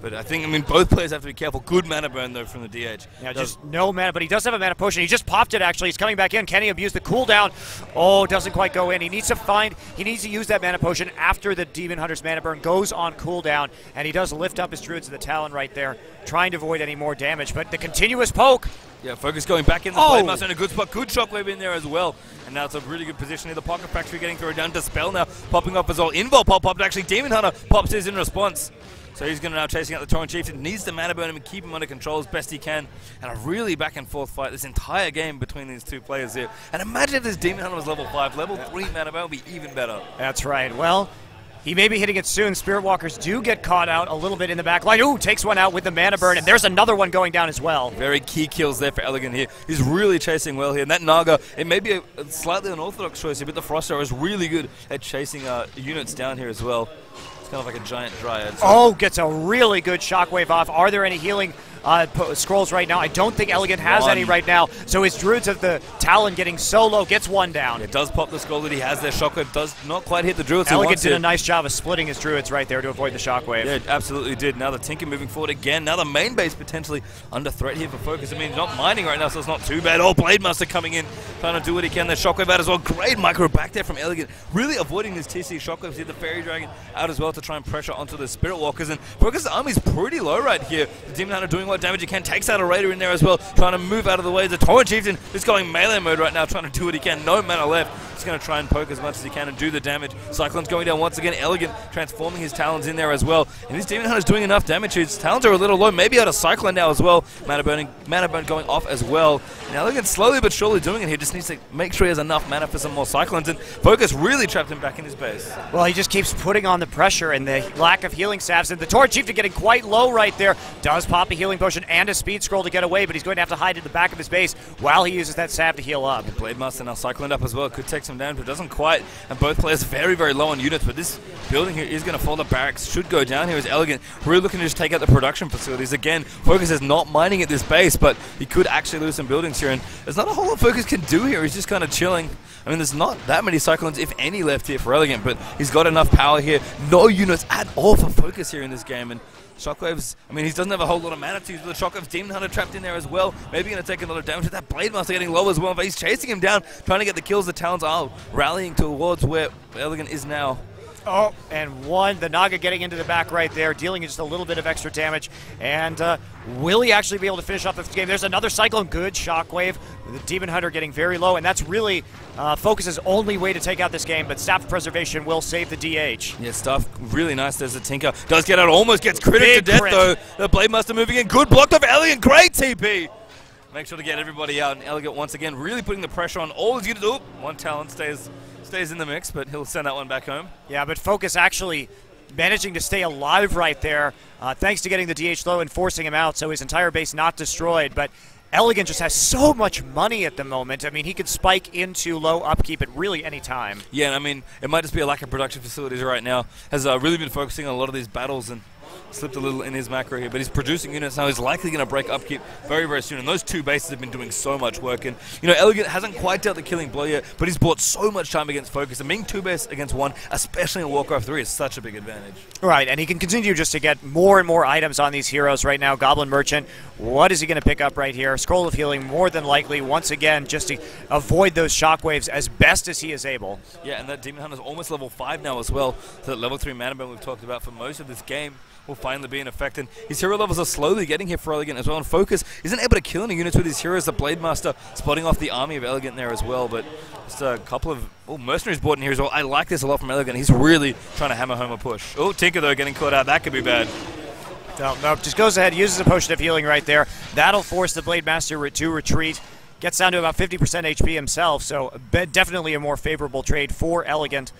A: But I think, both players have to be careful. Good mana burn, though, from the DH.
B: Yeah, just no mana, but he does have a mana potion. He just popped it, actually. He's coming back in. Can he abuse the cooldown? Oh, doesn't quite go in. He needs to use that mana potion after the Demon Hunter's mana burn goes on cooldown, and he does lift up his Druids of the Talon right there, trying to avoid any more damage. But the continuous poke.
A: Yeah, FoCuS going back in the Blade Master in a good spot. Good Shockwave in there as well. And now it's a really good position here. The Pocket Factory getting thrown down. Dispel now popping up as well. Invul popped. Actually, Demon Hunter pops his in response. So he's going to now chasing out the Torrent Chieftain. Needs to mana burn him and keep him under control as best he can. And a really back and forth fight this entire game between these two players here. And imagine if this Demon Hunter was level 5. Level 3 mana burn would be even better.
B: That's right. Well, he may be hitting it soon. Spirit Walkers do get caught out a little bit in the back line. Ooh, takes one out with the mana burn, and there's another one going down as well.
A: Very key kills there for EleGaNt here. He's really chasing well here. And that Naga, it may be a slightly unorthodox choice here, but the Frost Arrow is really good at chasing units down here as well. It's kind of like a giant dryad. So.
B: Gets a really good shockwave off. Are there any healing scrolls right now? I don't think EleGaNt has any right now. So his Druids of the Talon getting so low, gets one down.
A: It does pop the scroll that he has there. Shockwave does not quite hit the Druids.
B: EleGaNt did a nice job of splitting his Druids right there to avoid the shockwave.
A: Yeah, it absolutely did. Now the Tinker moving forward again. Now the main base potentially under threat here for FoCuS. Not mining right now, so it's not too bad. Blade Master coming in, trying to do what he can. The Shockwave out as well. Great micro back there from EleGaNt. Really avoiding this TC Shockwaves here. The Fairy Dragon out as well to try and pressure onto the Spirit Walkers. And FoCuS' army's pretty low right here. The Demon Hunter doing what damage he can. Takes out a Raider in there as well, trying to move out of the way. The Torrent Chieftain is going melee mode right now, trying to do what he can. No mana left. He's going to try and poke as much as he can and do the damage. Cyclone's going down once again. EleGaNt transforming his Talons in there as well. And this Demon Hunter's doing enough damage. His Talons are a little low. Maybe out of Cyclone now as well. Mana burn going off as well. And EleGaNt slowly but surely doing it here. Just needs to make sure he has enough mana for some more Cyclones. And FoCuS really trapped him back in his base.
B: Well, he just keeps putting on the pressure and the lack of healing salves. And the Torch Chieftain getting quite low right there. Does pop a healing potion and a speed scroll to get away, but he's going to have to hide in the back of his base while he uses that salve to heal up.
A: Blade Master now cycloned up as well. Could take some damage, but doesn't quite. And both players very, very low on units. But this building here is going to fall. The barracks should go down here as EleGaNt really looking to just take out the production facilities. Again, FoCuS is not mining at this base, but he could actually lose some buildings here. And there's not a whole lot FoCuS can do here. He's just kind of chilling. I mean, there's not that many Cyclones, if any, left here for EleGaNt, but he's got enough power here. No units at all for FoCuS here in this game. And Shockwaves, I mean, he doesn't have a whole lot of mana to use, but the Shockwaves Demon Hunter trapped in there as well. Maybe going to take a lot of damage with that Blade Master getting low as well, but he's chasing him down, trying to get the kills. The Talons are rallying towards where EleGaNt is now.
B: Oh, and one, the Naga getting into the back right there, dealing just a little bit of extra damage. And will he actually be able to finish off this game? There's another Cyclone, good Shockwave. The Demon Hunter getting very low, and that's really FoCuS's only way to take out this game, but Staff of Preservation will save the DH.
A: Yeah, stuff really nice. There's a Tinker. Does get out, almost gets critted to death though. The Blade Master moving in. Good blocked off EleGaNt, great TP. Make sure to get everybody out, and EleGaNt once again really putting the pressure on all his units. Oop, one Talon stays in the mix, but he'll send that one back home.
B: Yeah, but FoCuS actually managing to stay alive right there, thanks to getting the DH low and forcing him out, so his entire base not destroyed. But EleGaNt just has so much money at the moment. I mean, he could spike into low upkeep at really any time.
A: Yeah, and I mean, it might just be a lack of production facilities right now. Has really been focusing on a lot of these battles and slipped a little in his macro here, but he's producing units now. He's likely going to break upkeep very, very soon, and those two bases have been doing so much work. And, you know, EleGaNt hasn't quite dealt the killing blow yet, but he's bought so much time against FoCuS, and being two base against one, especially in Warcraft 3, is such a big advantage.
B: Right, and he can continue just to get more and more items on these heroes right now. Goblin Merchant, what is he going to pick up right here? Scroll of Healing, more than likely, once again, just to avoid those shockwaves as best as he is able.
A: Yeah, and that Demon Hunter's almost level 5 now as well, so that level 3 mana burn we've talked about for most of this game will finally be in effect, and his hero levels are slowly getting here for EleGaNt as well, and FoCuS isn't able to kill any units with his heroes. The Blade Master spotting off the army of EleGaNt there as well, but just a couple of mercenaries bought in here as well. I like this a lot from EleGaNt. He's really trying to hammer home a push. Oh, Tinker though getting caught out. That could be bad.
B: No, just goes ahead, uses a potion of healing right there. That'll force the Blade Master to retreat. Gets down to about 50% HP himself, so definitely a more favorable trade for EleGaNt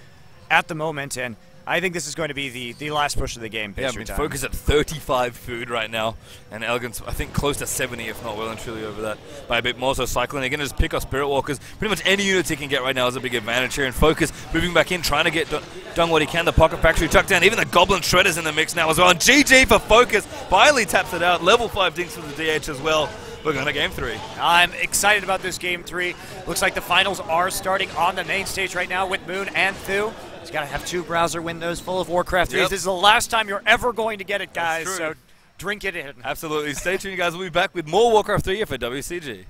B: at the moment, and I think this is going to be the last push of the game.
A: Yeah, I mean, FoCuS at 35 food right now, and EleGaNt's, I think, close to 70, if not well and truly over that by a bit more. So Cyclone, again, just pick off Spirit Walkers. Pretty much any units he can get right now is a big advantage here, and FoCuS moving back in, trying to get done what he can. The Pocket Factory tucked down, even the Goblin Shredder's in the mix now as well, and GG for FoCuS. Finally taps it out. Level 5 dinks for the DH as well. We're going to Game 3.
B: I'm excited about this Game 3. Looks like the finals are starting on the main stage right now with Moon and Thu. He's got to have 2 browser windows full of Warcraft 3. Yep. This is the last time you're ever going to get it, guys, so drink it in.
A: Absolutely. Stay tuned, guys. We'll be back with more Warcraft 3 here for WCG.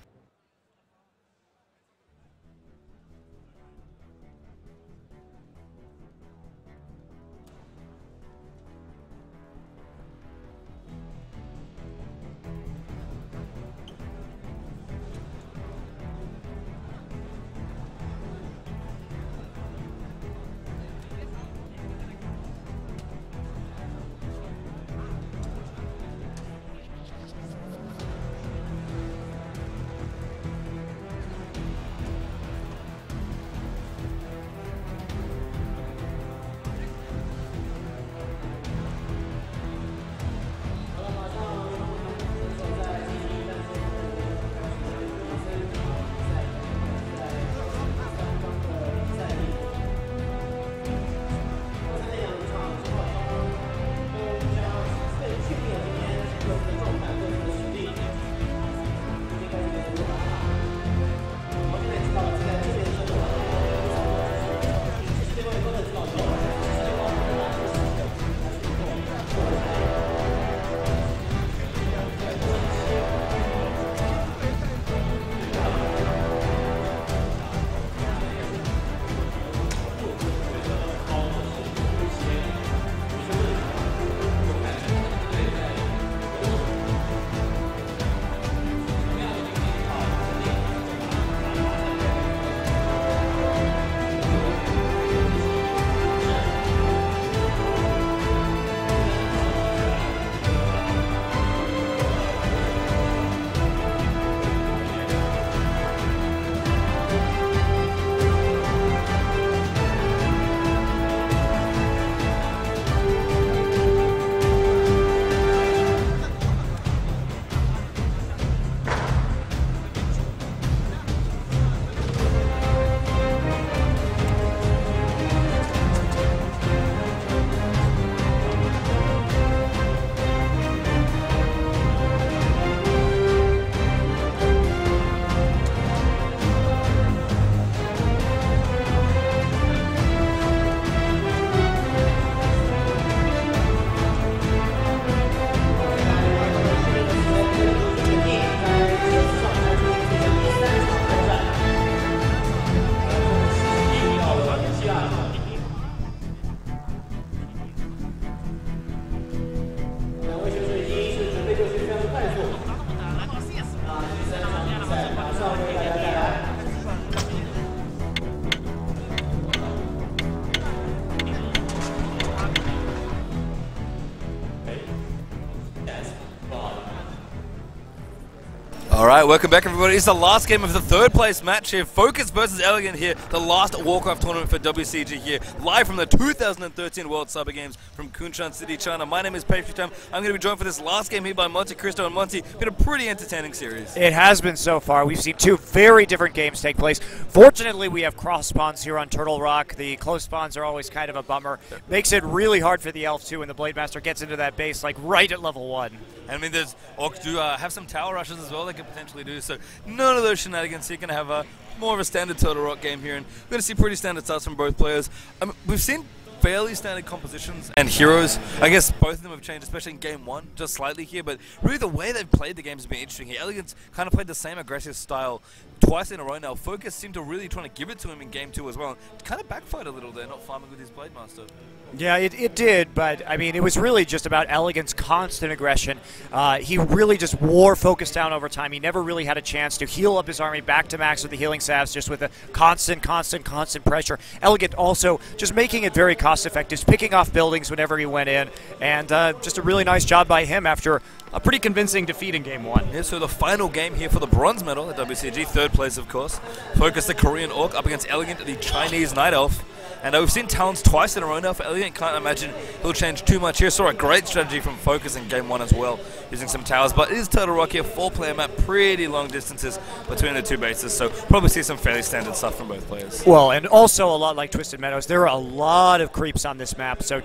A: All right, welcome back, everybody. It's the last game of the third place match here. FoCuS versus EleGaNt here. The last Warcraft tournament for WCG here. Live from the 2013 World Cyber Games from Kunshan City, China. My name is Patriot. I'm going to be joined for this last game here by Monty Cristo. And Monty, been a pretty entertaining series.
B: It has been so far. We've seen two very different games take place. Fortunately, we have cross spawns here on Turtle Rock. The close spawns are always kind of a bummer. Makes it really hard for the Elf, too, when the Blade Master gets into that base, like right at level 1.
A: And I mean, there's Orcs do have some tower rushes as well they could potentially do, so none of those shenanigans. So you're going to have more of a standard Turtle Rock game here, and we're going to see pretty standard starts from both players. We've seen fairly standard compositions and heroes. I guess both of them have changed, especially in game 1, just slightly here, but really the way they've played the game has been interesting here. EleGaNt's kind of played the same aggressive style twice in a row now. FoCuS seemed to really trying to give it to him in game 2 as well. It kind of backfired a little there, not farming with his Blade Master.
B: Yeah, it did, but I mean, it was really just about EleGaNt's constant aggression. He really just wore FoCuS down over time. He never really had a chance to heal up his army back to max with the healing salves, just with a constant pressure. EleGaNt also just making it very cost-effective, picking off buildings whenever he went in, and just a really nice job by him after a pretty convincing defeat in game 1.
A: Yeah, so the final game here for the bronze medal at WCG, third place, of course. FoCuS, the Korean Orc, up against EleGaNt, the Chinese Night Elf. And we've seen talents twice in a row now for EleGaNt. Can't imagine he'll change too much here. Saw a great strategy from FoCuS in game 1 as well, using some towers. But it is Turtle Rock here, 4-player map, pretty long distances between the two bases. So probably see some fairly standard stuff from both players.
B: Well, and also a lot like Twisted Meadows, there are a lot of creeps on this map. So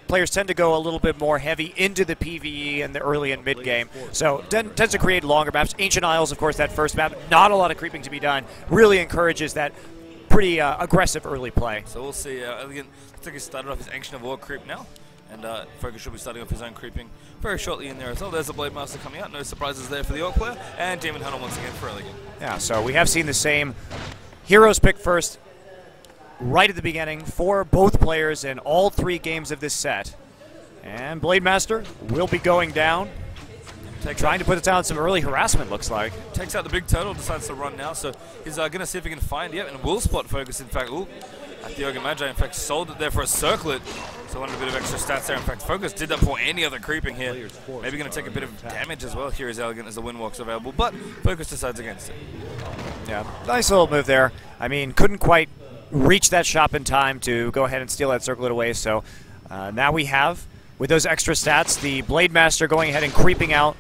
B: players tend to go a little bit more heavy into the PvE in the early and mid game. So tends to create longer maps. Ancient Isles, of course, that first map, not a lot of creeping to be done. Really encourages that pretty aggressive early play.
A: So we'll see. EleGaNt looks like he started off his Ancient of War creep now, and FoCuS should be starting off his own creeping very shortly in there as well. There's the Blade Master coming out. No surprises there for the Orc player, and Demon Hunter once again for EleGaNt.
B: Yeah, so we have seen the same heroes picked first right at the beginning for both players in all 3 games of this set. And Blade Master will be going down. Trying to put it down some early harassment, looks like.
A: Takes out the big turtle, decides to run now, so he's going to see if he can find, and will spot FoCuS, in fact. Ooh, at the EleGaNt, in fact, sold it there for a circlet, so wanted a bit of extra stats there. In fact, FoCuS did that for any other creeping here. Maybe going to take a bit of damage as well here as EleGaNt as the Windwalk's available, but FoCuS decides against it.
B: Yeah, nice little move there. I mean, couldn't quite reach that shop in time to go ahead and steal that circlet away, so now we have, with those extra stats, the Blade Master going ahead and creeping out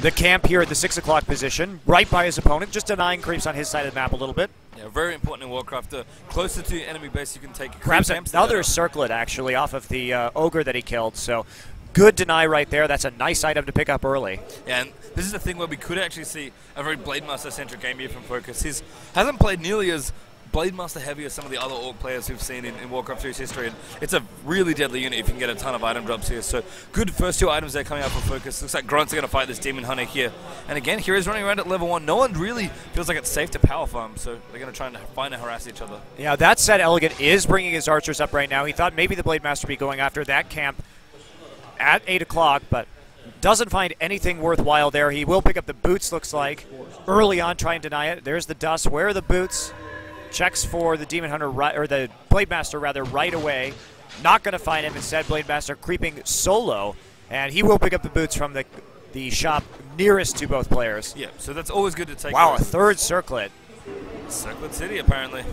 B: the camp here at the 6 o'clock position, right by his opponent, just denying creeps on his side of the map a little bit.
A: Yeah, very important in Warcraft. The closer to the enemy base you can take.
B: Grabs another circlet, actually, off of the Ogre that he killed. So good deny right there. That's a nice item to pick up early.
A: Yeah, and this is the thing where we could actually see a very Blade Master-centric game here from FoCuS. He hasn't played nearly as Blade Master heavy as some of the other Orc players we've seen in Warcraft 3's history, and it's a really deadly unit if you can get a ton of item drops here. So good first 2 items there coming out from FoCuS. Looks like Grunts are going to fight this Demon Hunter here. And again, Heroes running around at level 1. No one really feels like it's safe to power farm, so they're going to try and find and harass each other.
B: Yeah, that said, EleGaNt is bringing his archers up right now. He thought maybe the Blade Master would be going after that camp at 8 o'clock, but doesn't find anything worthwhile there. He will pick up the boots, looks like, early on, try and deny it. There's the dust. Where are the boots? Checks for the Demon Hunter, or the Blade Master rather, right away. Not going to find him. Instead, Blade Master creeping solo, and he will pick up the boots from the shop nearest to both players.
A: Yeah, so that's always good to take.
B: Wow, a third circlet.
A: Circlet City, apparently.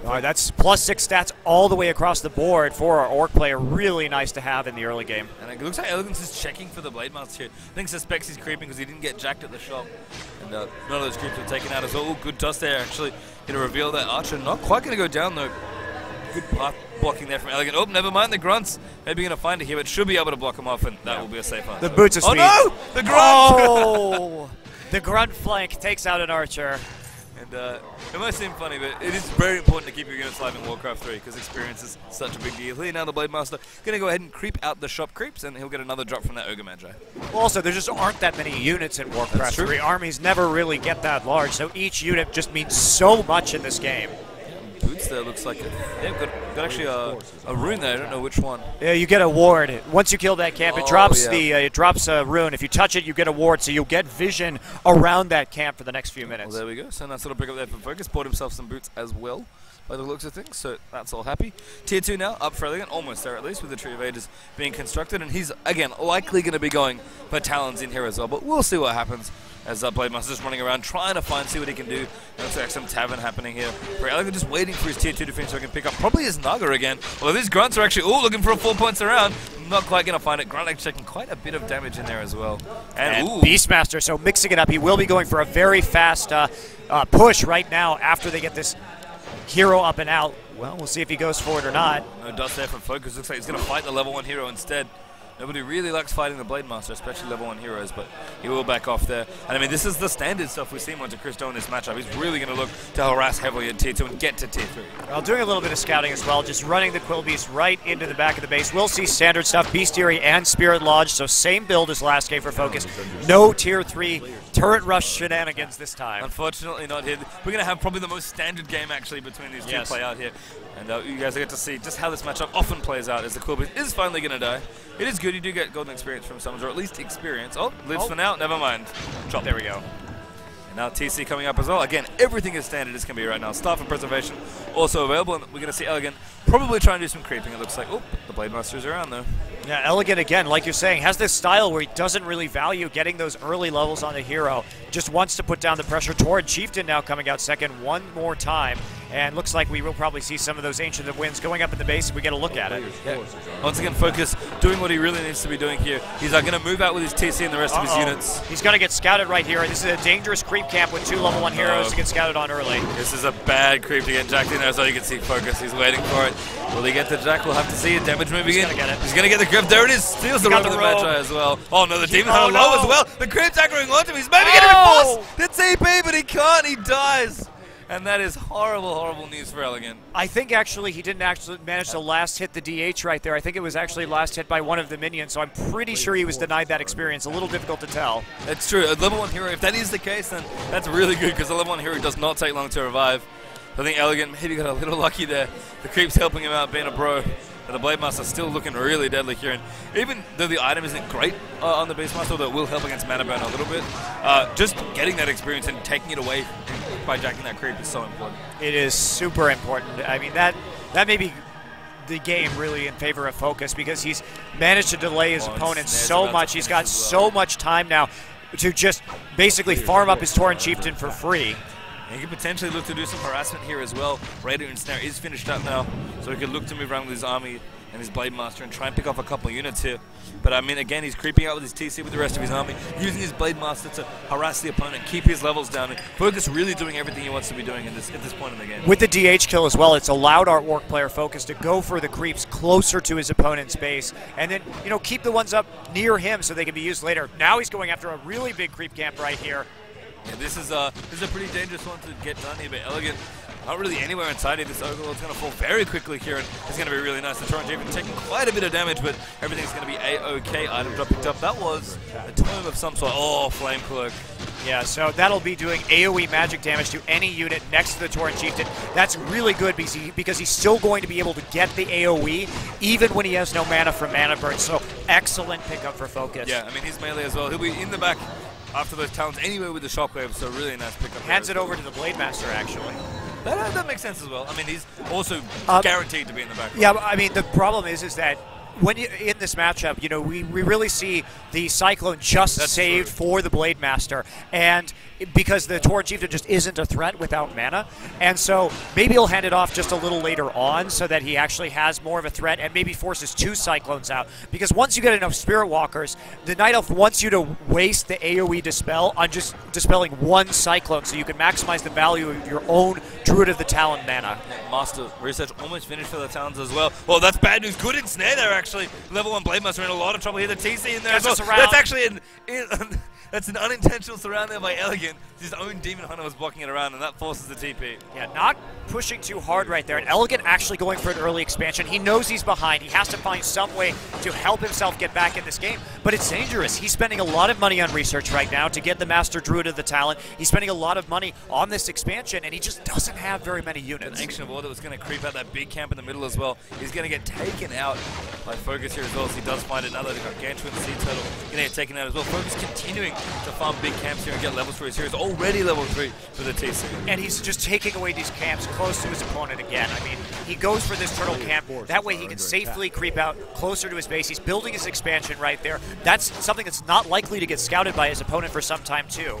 B: All right, that's +6 stats all the way across the board for our Orc player. Really nice to have in the early game.
A: And it looks like EleGaNt is checking for the Blade Master here. I think suspects he's creeping because he didn't get jacked at the shop. And none of those creeps were taken out as well. Ooh, good dust there, actually. Going to reveal that Archer. Not quite going to go down, though. Good path blocking there from EleGaNt. Oh, never mind the Grunts. Maybe going to find it here, but should be able to block him off, and that will be a safe answer.
B: The boots are sweet.
A: Oh, no! The Grunt!
B: Oh! The Grunt flank takes out an Archer.
A: And it might seem funny, but it is very important to keep your units alive in Warcraft 3 because experience is such a big deal. Here now the Blade Master going to go ahead and creep out the shop creeps, and he'll get another drop from that Ogre Magi.
B: Also, there just aren't that many units in Warcraft 3. Armies never really get that large, so each unit just means so much in this game.
A: Boots there looks like it. Yeah, got actually a rune there. I don't know which one.
B: Yeah, you get a ward. Once you kill that camp, it drops it drops a rune. If you touch it, you get a ward, so you'll get vision around that camp for the next few minutes.
A: Well, there we go. So nice little pick up there for FoCuS. Bought himself some boots as well, by the looks of things. So that's all happy. Tier 2 now up for EleGaNt, almost there at least, with the Tree of Ages being constructed, and he's again likely going to be going for Talons in here as well. But we'll see what happens. as Blademaster's just running around trying to see what he can do. Looks like some tavern happening here. For EleGaNt just waiting for his tier 2 defense so he can pick up probably his Naga again. Although these grunts are actually all looking for a 4 points around. Not quite going to find it. Grunt actually taking quite a bit of damage in there as well.
B: And Beastmaster, so mixing it up. He will be going for a very fast push right now after they get this hero up and out. Well, we'll see if he goes for it or not.
A: No dust there for FoCuS. Looks like he's going to fight the level 1 hero instead. Nobody really likes fighting the Blademaster, especially level 1 heroes, but he will back off there. And I mean, this is the standard stuff we've seen Monte Cristo in this matchup. He's really going to look to harass heavily at tier 2 and get to tier 3.
B: Well, doing a little bit of scouting as well, just running the Quill Beast right into the back of the base. We'll see standard stuff, Bestiary and Spirit Lodge, so same build as last game for FoCuS. No tier 3 turret rush shenanigans this time.
A: Unfortunately not here. We're going to have probably the most standard game actually between these two play out here. And you guys get to see just how this matchup often plays out as the Quill Beast is finally going to die. It is good, you do get golden experience from summons, or at least experience. Oh, lives for now, never mind. Drop.
B: There we go.
A: And now TC coming up as well. Again, everything is standard as can be right now. Staff and Preservation also available, and we're going to see EleGaNt probably try and do some creeping, it looks like. Oh, the Blademaster's around though.
B: Yeah, EleGaNt, again, like you're saying, has this style where he doesn't really value getting those early levels on the hero. Just wants to put down the pressure. Tauren Chieftain now coming out second one more time. And looks like we will probably see some of those Ancient of Winds going up in the base if we get a look at it.
A: Yeah. Once again, FoCuS doing what he really needs to be doing here. He's going to move out with his TC and the rest of his units.
B: He's going to get scouted right here. This is a dangerous creep camp with 2 level 1 heroes to get scouted on early.
A: This is a bad creep to get jacked in there, so you can see FoCuS. He's waiting for it. Will he get the jack? We'll have to see it. Damage moving in. He's going to get the grip. There it is. Steals the robe of the Magi as well. Oh no, the Demon Hunter low as well. The creep's aggroing onto him. He's maybe getting a force the TP, but he can't. He dies. And that is horrible, horrible news for EleGaNt.
B: I think actually he didn't actually manage to last hit the DH right there. I think it was actually last hit by one of the minions, so I'm pretty sure he was denied that experience. A little difficult to tell.
A: That's true. A level 1 hero, if that is the case, then that's really good because the level 1 hero does not take long to revive. I think EleGaNt maybe got a little lucky there. The creep's helping him out being a bro. But the Blademaster's still looking really deadly here. And even though the item isn't great on the Beastmaster, though it will help against mana burn a little bit, just getting that experience and taking it away by jacking that creep is so important.
B: It is super important. I mean, that may be the game really in favor of FoCuS because he's managed to delay his opponent so much. He's got so much time now to just basically farm up his Tauren Chieftain for free.
A: And he could potentially look to do some harassment here as well. Raider and Snare is finished up now, so he could look to move around with his army and his Blademaster and try and pick off a couple of units here. But I mean, again, he's creeping out with his TC with the rest of his army, using his Blademaster to harass the opponent, keep his levels down, and FoCuS really doing everything he wants to be doing at this point in the game.
B: With the DH kill as well, it's allowed our Orc player FoCuS to go for the creeps closer to his opponent's base, and then, you know, keep the ones up near him so they can be used later. Now he's going after a really big creep camp right here.
A: Yeah, this is a pretty dangerous one to get done here, but EleGaNt not really anywhere inside here. This Overlord's going to fall very quickly here, and it's going to be really nice. The Tauren Chieftain taking quite a bit of damage, but everything's going to be A-OK. Item drop picked up. That was a tome of some sort. Oh, Flame Cloak.
B: Yeah, so that'll be doing AoE magic damage to any unit next to the Tauren Chieftain. That's really good because he's still going to be able to get the AoE even when he has no mana from mana burn. So excellent pickup for FoCuS.
A: Yeah, I mean, he's melee as well. He'll be in the back after those talents anyway with the Shockwave, so really nice pickup.
B: Hands it over to the Blademaster, actually.
A: That makes sense as well. I mean, he's also guaranteed to be in the back.
B: Yeah, I mean, the problem is that when you in this matchup, you know, we really see the Cyclone just saved for the Blademaster, and because the Tauren Chieftain just isn't a threat without mana, and so maybe he'll hand it off just a little later on so that he actually has more of a threat and maybe forces 2 Cyclones out, because once you get enough Spirit Walkers, the Night Elf wants you to waste the AoE Dispel on just dispelling 1 Cyclone so you can maximize the value of your own Druid of the Talon mana.
A: Master research almost finished for the Talons as well. Well, that's bad news. Good ensnare there, actually. Level 1 Blademaster in a lot of trouble here. The TC in there as well. That's actually that's an unintentional surround there by EleGaNt. His own Demon Hunter was blocking it around, and that forces the TP.
B: Yeah, not pushing too hard right there. And EleGaNt actually going for an early expansion. He knows he's behind. He has to find some way to help himself get back in this game. But it's dangerous. He's spending a lot of money on research right now to get the Master Druid of the Talent. He's spending a lot of money on this expansion, and he just doesn't have very many units.
A: An Ancient of War that was going to creep out that big camp in the middle as well. He's going to get taken out by Like FoCuS here as well, so he does find another. They've got Gantry and Sea Turtle gonna get taken out as well. FoCuS continuing to farm big camps here and get levels for his heroes. Already level 3 for the TC.
B: And he's just taking away these camps close to his opponent again. I mean, he goes for this turtle camp. That way he can safely creep out closer to his base. He's building his expansion right there. That's something that's not likely to get scouted by his opponent for some time too.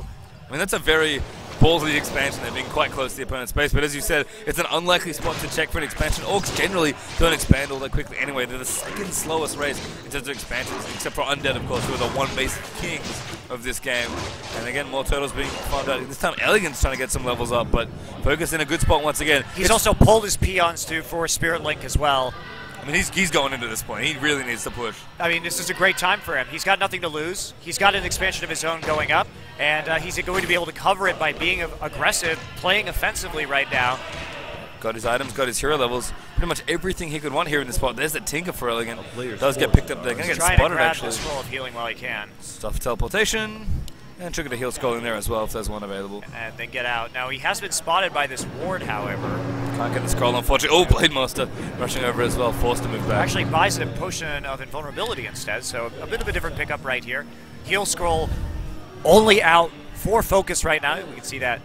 A: I mean, that's a very ballsy expansion. They're being quite close to the opponent's base, but as you said, it's an unlikely spot to check for an expansion. Orcs generally don't expand all that quickly anyway. They're the second slowest race in terms of expansions, except for Undead, of course, who are the one-base kings of this game. And again, more turtles being farmed out. This time, EleGaNt's trying to get some levels up, but FoCuS in a good spot once again.
B: He's also pulled his peons for Spirit Link as well.
A: I mean, he's going into this point. He really needs to push.
B: I mean, this is a great time for him. He's got nothing to lose. He's got an expansion of his own going up, and he's going to be able to cover it by being aggressive, playing offensively right now.
A: Got his items, got his hero levels, pretty much everything he could want here in this spot. There's the Tinker for EleGaNt. Does get picked up there. Gonna get spotted actually.
B: This roll of healing while he can.
A: Stuff teleportation. And trigger the heal scroll in there as well if there's one available.
B: And then get out. Now he has been spotted by this ward, however.
A: Can't get the scroll, unfortunately. Oh, Blade Master rushing over as well, forced to move back.
B: Actually buys a potion of invulnerability instead, so a bit of a different pickup right here. Heal scroll only out for FoCuS right now. We can see that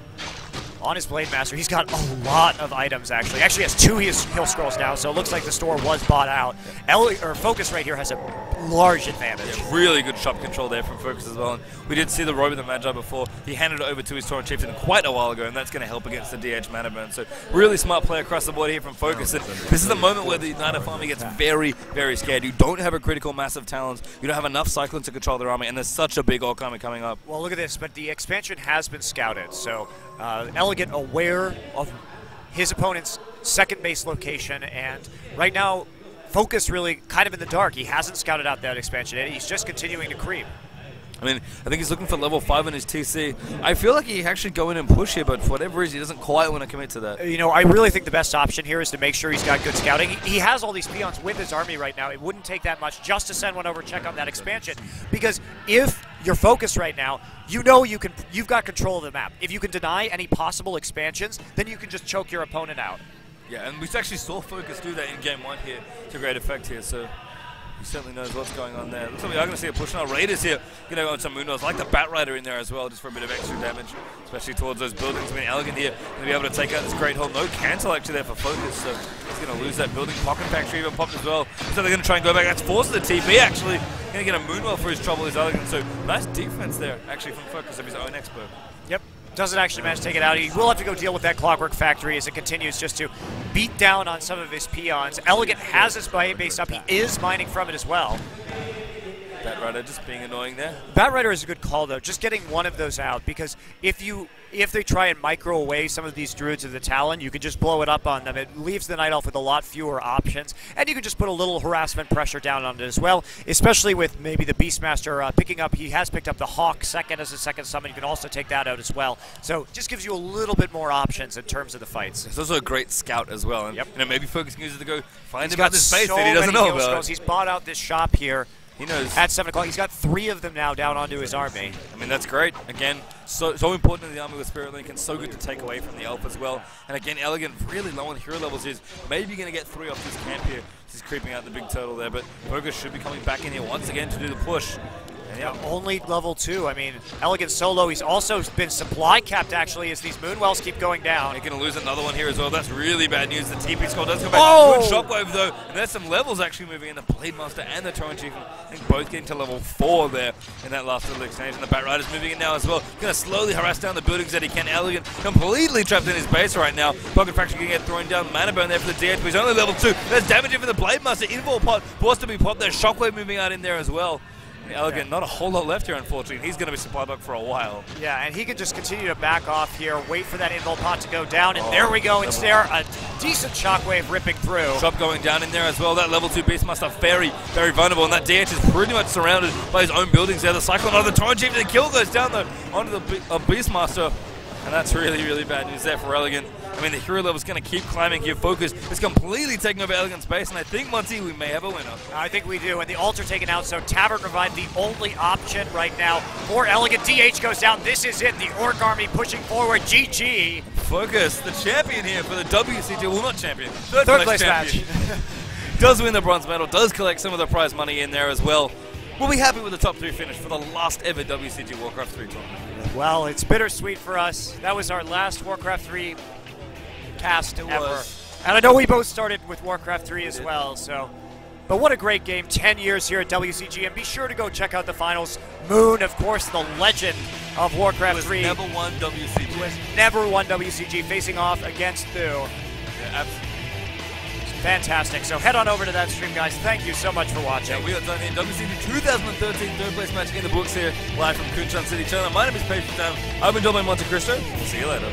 B: on his Blade Master. He's got a lot of items, actually. Actually has 2 heal scrolls now, so it looks like the store was bought out. FoCuS right here has a large advantage.
A: Yeah, really good shop control there from FoCuS as well. And we did see the Robe of the Magi before. He handed it over to his Tauren Chieftain quite a while ago, and that's going to help against the DH mana burn. So really smart play across the board here from FoCuS. And this is the moment where the Knight of Army gets very, very scared. You don't have a critical mass of Talons. You don't have enough Cyclones to control their army, and there's such a big Orc army coming up.
B: Well, look at this, but the expansion has been scouted. So EleGaNt aware of his opponent's second base location, and right now FoCuS really kind of in the dark. He hasn't scouted out that expansion yet. He's just continuing to creep.
A: I mean, I think he's looking for level 5 in his TC. I feel like he actually go in and push here, but for whatever reason, he doesn't quite want to commit to that.
B: You know, I really think the best option here is to make sure he's got good scouting. He has all these peons with his army right now. It wouldn't take that much just to send one over and check on that expansion, because if you're FoCuS right now, you know you've got control of the map. If you can deny any possible expansions, then you can just choke your opponent out.
A: Yeah, and we actually saw FoCuS do that in Game 1 here to great effect here, so he certainly knows what's going on there. Looks like we are going to see a push now. Raiders here going to go on some Moonwells. I like the Bat Rider in there as well, just for a bit of extra damage, especially towards those buildings. I mean, EleGaNt here going to be able to take out this great hold. No cancel actually there for FoCuS, so he's going to lose that building. Pocket Factory even popped as well. So they're going to try and go back. That's forced the TP actually. Going to get a Moonwell for his trouble, is EleGaNt. So nice defense there actually from FoCuS of his own expo.
B: Yep. Doesn't actually manage to take it out. He will have to go deal with that Clockwork Factory as it continues just to beat down on some of his peons. EleGaNt has his base up. He is mining from it as well.
A: Bat Rider just being annoying there.
B: Bat Rider is a good call, though. Just getting one of those out, because if they try and micro away some of these Druids of the Talon, you can just blow it up on them. It leaves the Night Elf with a lot fewer options, and you can just put a little harassment pressure down on it as well, especially with maybe the Beastmaster picking up. He has picked up the Hawk second as a second summon. You can also take that out as well. So it just gives you a little bit more options in terms of the fights.
A: It's also a great scout as well. And
B: yep.
A: You know, maybe FoCuS can use it to go find him
B: got
A: out this space
B: so
A: that he doesn't know about.
B: Scrolls. He's bought out this shop here.
A: He knows.
B: At 7 o'clock. He's got 3 of them now down onto his army.
A: I mean, that's great. Again, so important in the army with Spirit Link, and so good to take away from the Elf as well. And again, EleGaNt really low on hero levels. Is maybe going to get 3 off this camp here. He's creeping out the big turtle there, but FoCuS should be coming back in here once again to do the push.
B: Yeah, only level 2. I mean, EleGaNt solo. He's also been supply capped, actually, as these Moonwells keep going down.
A: He's going to lose another one here as well. That's really bad news. The TP score does come back.
B: Oh!
A: Good shockwave, though. And there's some levels actually moving in. The Blade Master and the Tauren Chieftain, I think both getting to level 4 there in that last little exchange. And the Bat Rider's moving in now as well. Going to slowly harass down the buildings that he can. EleGaNt completely trapped in his base right now. Pocket Factory going to get thrown down. Mana burn there for the DH, but he's only level 2. There's damage in for the Blade Master. Invul pot forced to be popped. There's shockwave moving out in there as well. EleGaNt, not a whole lot left here, unfortunately. He's going to be supply dog for a while.
B: Yeah, and he can just continue to back off here, wait for that invul pot to go down, and there we go. It's there, a decent shockwave ripping through.
A: Shop going down in there as well. That level 2 Beastmaster very, very vulnerable, and that DH is pretty much surrounded by his own buildings there. The Cyclone onto the Tauren Chieftain, the kill goes down though onto the Beastmaster, and that's really, really bad news there for EleGaNt. I mean, the hero level is going to keep climbing here. FoCuS is completely taking over EleGaNt's base, and I think, Monty, we may have a winner.
B: I think we do, and the altar taken out, so Tavern Revive the only option right now for EleGaNt. DH goes down. This is it. The Orc army pushing forward. GG.
A: FoCuS, the champion here for the WCG. Well, not champion.
B: Third place match.
A: does win the bronze medal, does collect some of the prize money in there as well. We'll be happy with the top 3 finish for the last ever WCG Warcraft 3 tournament.
B: Well, it's bittersweet for us. That was our last Warcraft 3 cast ever. And I know we both started with Warcraft 3 as well, so. But what a great game, 10 years here at WCG, and be sure to go check out the finals. Moon, of course, the legend of Warcraft 3.
A: Who has never won WCG.
B: Who has never won WCG, facing off against Thu.
A: Yeah, absolutely.
B: Fantastic. So head on over to that stream, guys. Thank you so much for watching.
A: Yeah, we are done here. WCG 2013 third place match in the books here, live from Kunshan City, China. My name is Paige Town. I've been joined by Monte Cristo. We'll see you later.